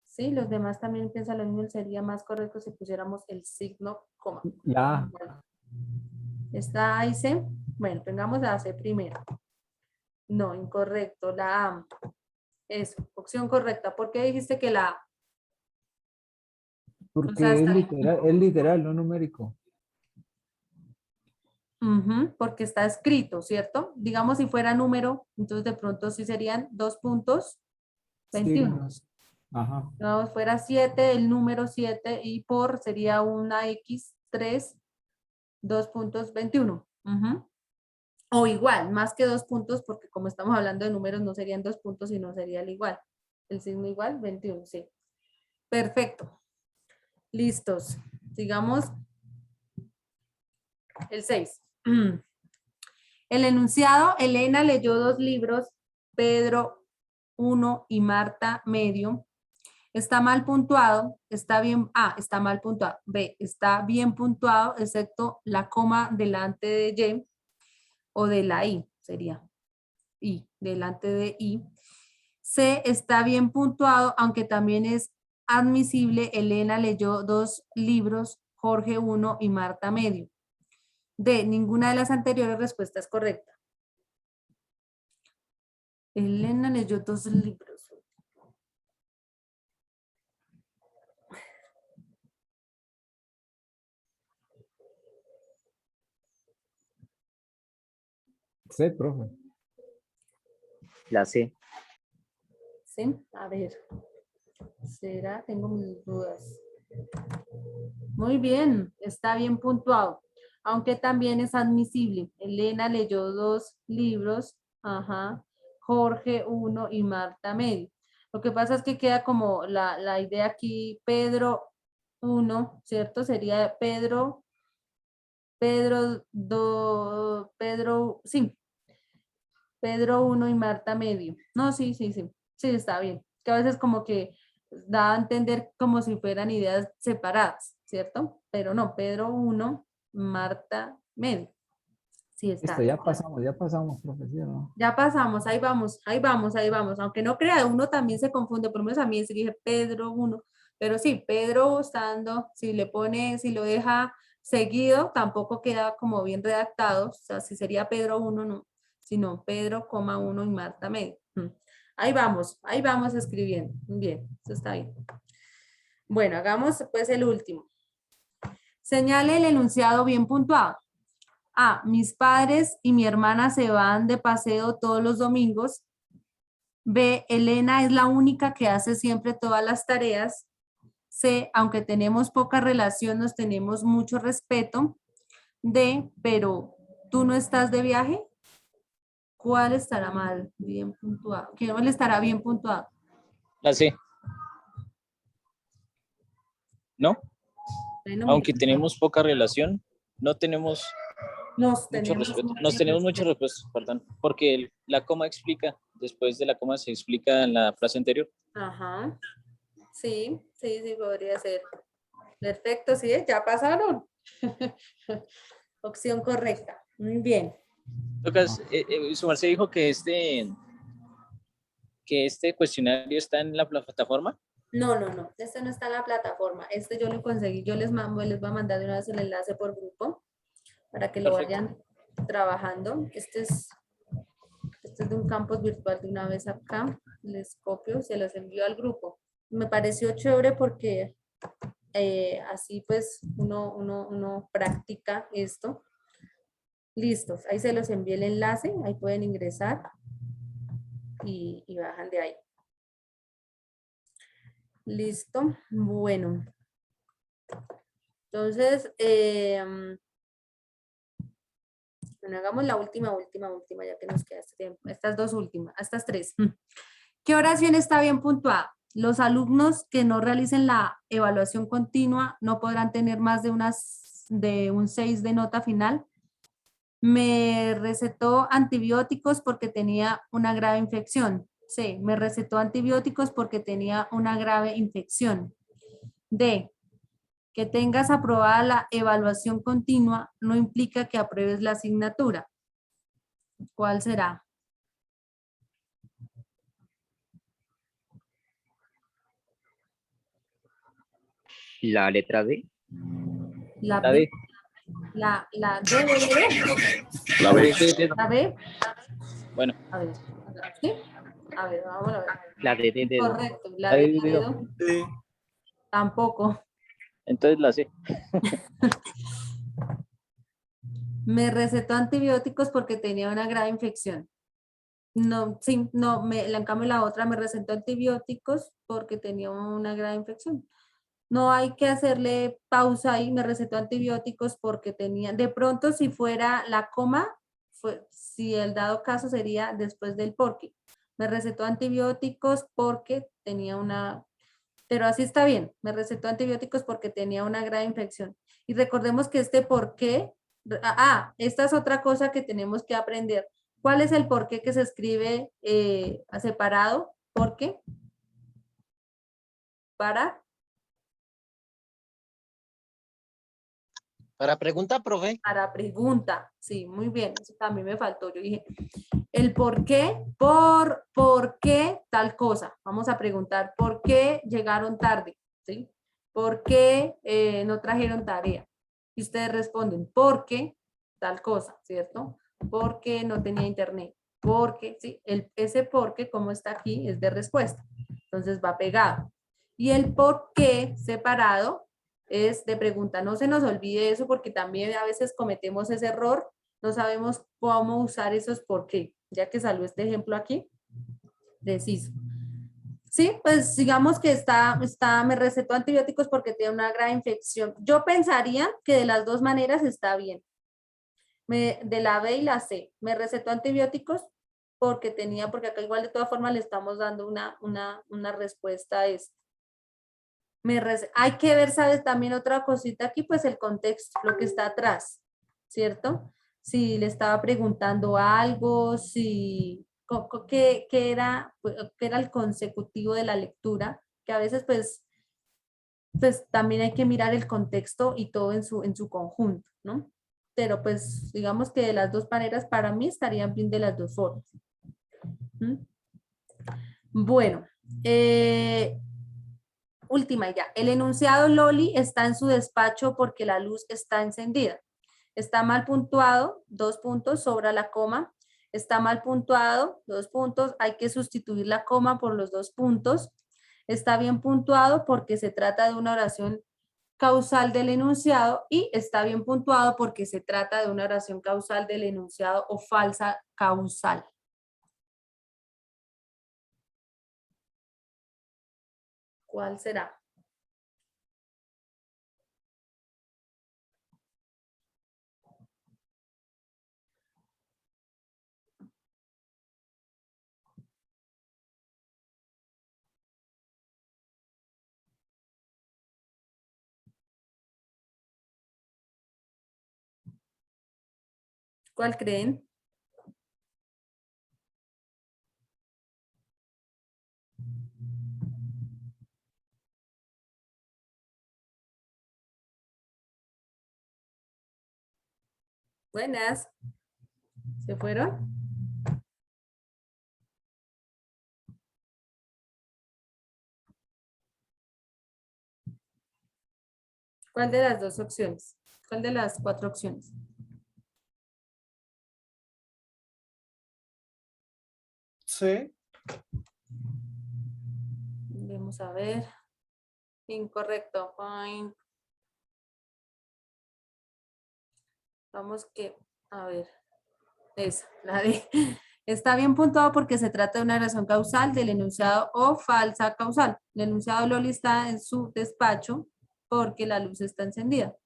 Sí, los demás también piensan lo mismo, sería más correcto si pusiéramos el signo coma. La A. ¿Está ahí C? Bueno, tengamos la C primero. No, incorrecto, la A. Eso, opción correcta. ¿Por qué dijiste que la A? Porque O sea, es literal, no numérico. Porque está escrito, ¿cierto? Digamos si fuera número, entonces de pronto sí serían 2 puntos, 21. Sí. Ajá. No, fuera 7, el número 7 y por sería una X, 3, 2 puntos 21. Ujú. O igual, más que 2 puntos, porque como estamos hablando de números, no serían 2 puntos, sino sería el igual. El signo igual, 21, sí. Perfecto. Listos. Sigamos. El 6. El enunciado, Elena leyó 2 libros, Pedro 1 y Marta medio. Está mal puntuado, está bien, está mal puntuado. B, está bien puntuado, excepto la coma delante de Y o de la I, sería I, delante de I. C, está bien puntuado, aunque también es admisible, Elena leyó 2 libros, Jorge 1 y Marta medio. D, ninguna de las anteriores respuestas es correcta. Elena leyó 2 libros. Sí, profe. La C. ¿Sí? A ver. ¿Será? Tengo mis dudas. Muy bien, está bien puntuado. Aunque también es admisible. Elena leyó 2 libros. Ajá. Jorge 1 y Marta medio. Lo que pasa es que queda como la idea aquí, Pedro 1, ¿cierto? Sería Pedro 2, sí, Pedro 1 y Marta medio. No, sí, sí, sí, sí, está bien. Que a veces como que da a entender como si fueran ideas separadas, ¿cierto? Pero no, Pedro 1, Marta medio. Sí, está. Listo, ya pasamos, profesor, ¿no? Ya pasamos, ahí vamos, ahí vamos, ahí vamos. Aunque no crea, uno también se confunde, por lo menos a mí se dije Pedro 1, pero sí, Pedro estando, si le pone, si lo deja seguido, tampoco queda como bien redactado, o sea, si sería Pedro 1, no, sino Pedro, 1 y Marta medio. Ahí vamos escribiendo. Bien, eso está bien. Bueno, hagamos pues el último. Señale el enunciado bien puntuado. A, mis padres y mi hermana se van de paseo todos los domingos. B, Elena es la única que hace siempre todas las tareas. C, aunque tenemos poca relación, nos tenemos mucho respeto. D, pero tú no estás de viaje. ¿Cuál estará mal? Bien puntuado. ¿Quién estará bien puntuado? La C. ¿No? Bueno, Aunque tenemos poca relación, no tenemos nos mucho tenemos respeto. mucho Nos tenemos mucho respeto. respeto, perdón. Porque la coma explica, después de la coma se explica en la frase anterior. Ajá. Sí, sí, sí, podría ser. Perfecto, sí, ya pasaron. Opción correcta. Muy bien. Lucas, su merced dijo que este cuestionario está en la plataforma. No, no, no. Este no está en la plataforma. Este yo lo conseguí. Yo les voy a mandar de una vez el enlace por grupo para que lo Perfecto. vayan trabajando. Este es de un campus virtual de una vez acá. Les copio, se los envío al grupo. Me pareció chévere porque así pues uno practica esto. Listos, ahí se los envié el enlace, ahí pueden ingresar y bajan de ahí. Listo, bueno. Entonces, bueno, hagamos la última, ya que nos queda este tiempo. Estas 2 últimas, estas 3. ¿Qué oración está bien puntuada? Los alumnos que no realicen la evaluación continua no podrán tener más de un 6 de nota final. Me recetó antibióticos porque tenía una grave infección. C, me recetó antibióticos porque tenía una grave infección. D, que tengas aprobada la evaluación continua no implica que apruebes la asignatura. ¿Cuál será? La letra D. La La B. D. La D. La B. La B. Bueno. A ver. ¿Sí? A ver, vamos a ver. La D de dedo. Correcto. La D de dedo. Tampoco. Entonces la C. Me recetó antibióticos porque tenía una grave infección. No, sí, no, en cambio la otra me recetó antibióticos porque tenía una grave infección. no hay que hacerle pausa ahí, me recetó antibióticos porque tenía, de pronto si fuera la coma, si el dado caso sería después del porque. Me recetó antibióticos porque tenía una, pero así está bien, me recetó antibióticos porque tenía una grave infección. Y recordemos que este por qué, esta es otra cosa que tenemos que aprender. ¿Cuál es el por qué que se escribe separado? ¿Por qué? Para pregunta, profe. Para pregunta, sí, muy bien, eso también me faltó. Yo dije, el por qué, por qué tal cosa. Vamos a preguntar, ¿por qué llegaron tarde? ¿Sí? ¿Por qué no trajeron tarea? Y ustedes responden, ¿por qué tal cosa? ¿Cierto? Porque no tenía internet. Porque, sí, ese por qué, como está aquí, es de respuesta. Entonces va pegado. Y el por qué separado es de pregunta. No se nos olvide eso porque también a veces cometemos ese error. No sabemos cómo usar esos por qué. Ya que salió este ejemplo aquí, preciso. Sí, pues digamos que me recetó antibióticos porque tiene una gran infección. Yo pensaría que de las dos maneras está bien. De la B y la C. Me recetó antibióticos porque acá igual de todas formas le estamos dando una respuesta a esto. Hay que ver, ¿sabes? También otra cosita aquí, pues el contexto, lo que está atrás, ¿cierto? Si le estaba preguntando algo, qué era el consecutivo de la lectura, que a veces pues también hay que mirar el contexto y todo en su conjunto, ¿no? Pero pues digamos que de las dos maneras para mí estarían bien de las dos formas. ¿Mm? Bueno, última idea. El enunciado Loli está en su despacho porque la luz está encendida. Está mal puntuado, 2 puntos, sobra la coma. Está mal puntuado, 2 puntos, hay que sustituir la coma por los 2 puntos. Está bien puntuado porque se trata de una oración causal del enunciado y está bien puntuado porque se trata de una oración causal del enunciado o falsa causal. ¿Cuál será? ¿Cuál creen? Buenas. ¿Se fueron? ¿Cuál de las dos opciones? ¿Cuál de las 4 opciones? Sí. Vamos a ver. Incorrecto. Fine. Vamos a ver. Esa, la D. Está bien puntuado porque se trata de una razón causal del enunciado o falsa causal. El enunciado Loli está en su despacho porque la luz está encendida.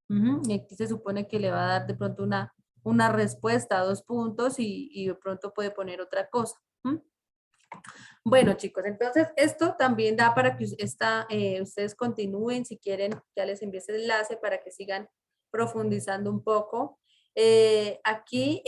Y aquí se supone que le va a dar de pronto una respuesta a 2 puntos y de pronto puede poner otra cosa. Bueno, chicos, entonces esto también da para que ustedes continúen. Si quieren, ya les envío el enlace para que sigan profundizando un poco. Aquí,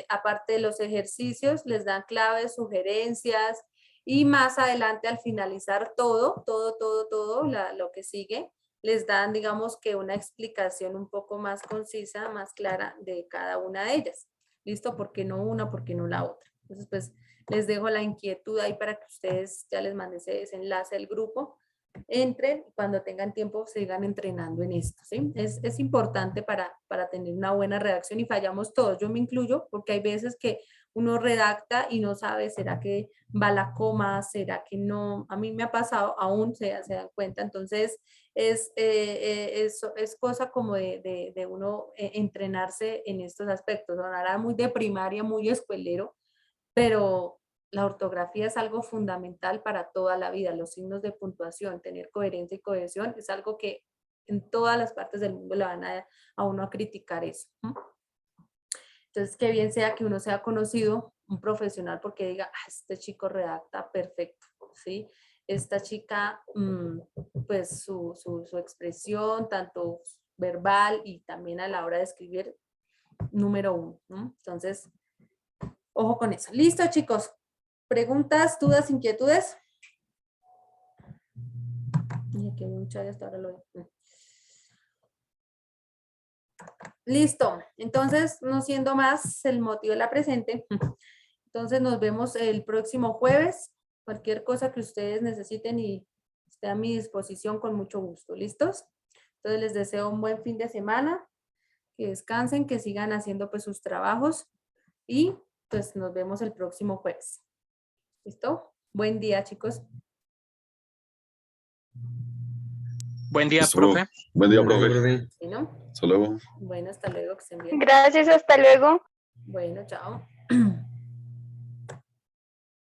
aparte de los ejercicios, les dan claves, sugerencias y más adelante al finalizar todo, lo que sigue, les dan, digamos que una explicación un poco más concisa, más clara de cada una de ellas. ¿Listo? ¿Por qué no una? ¿Por qué no la otra? Entonces, pues, les dejo la inquietud ahí para que ustedes ya les mande ese desenlace al grupo. Entren y cuando tengan tiempo sigan entrenando en esto, ¿sí? Es importante para tener una buena redacción y fallamos todos. Yo me incluyo porque hay veces que uno redacta y no sabe, ¿será que va la coma? ¿Será que no? A mí me ha pasado, aún se dan cuenta. Entonces, es cosa como de uno entrenarse en estos aspectos. Sonará muy de primaria, muy escuelero, pero la ortografía es algo fundamental para toda la vida. Los signos de puntuación, tener coherencia y cohesión es algo que en todas las partes del mundo le van a uno a criticar eso. Entonces, que bien sea que uno sea conocido, un profesional, porque diga, este chico redacta perfecto, ¿sí? Esta chica, pues su expresión, tanto verbal y también a la hora de escribir, número 1, ¿no? Entonces, ojo con eso. Listo, chicos. ¿Preguntas, dudas, inquietudes? Y aquí hay mucha hasta ahora lo veo. Listo. Entonces, no siendo más el motivo de la presente, entonces nos vemos el próximo jueves. Cualquier cosa que ustedes necesiten y esté a mi disposición con mucho gusto. ¿Listos? Entonces les deseo un buen fin de semana, que descansen, que sigan haciendo pues sus trabajos y pues nos vemos el próximo jueves. ¿Listo? Buen día, chicos. Buen día, Hasta luego. profe. Buen día, profe. ¿Sí, no? Hasta luego. Bueno, hasta luego, que estén bien. Gracias, hasta luego. Bueno, chao.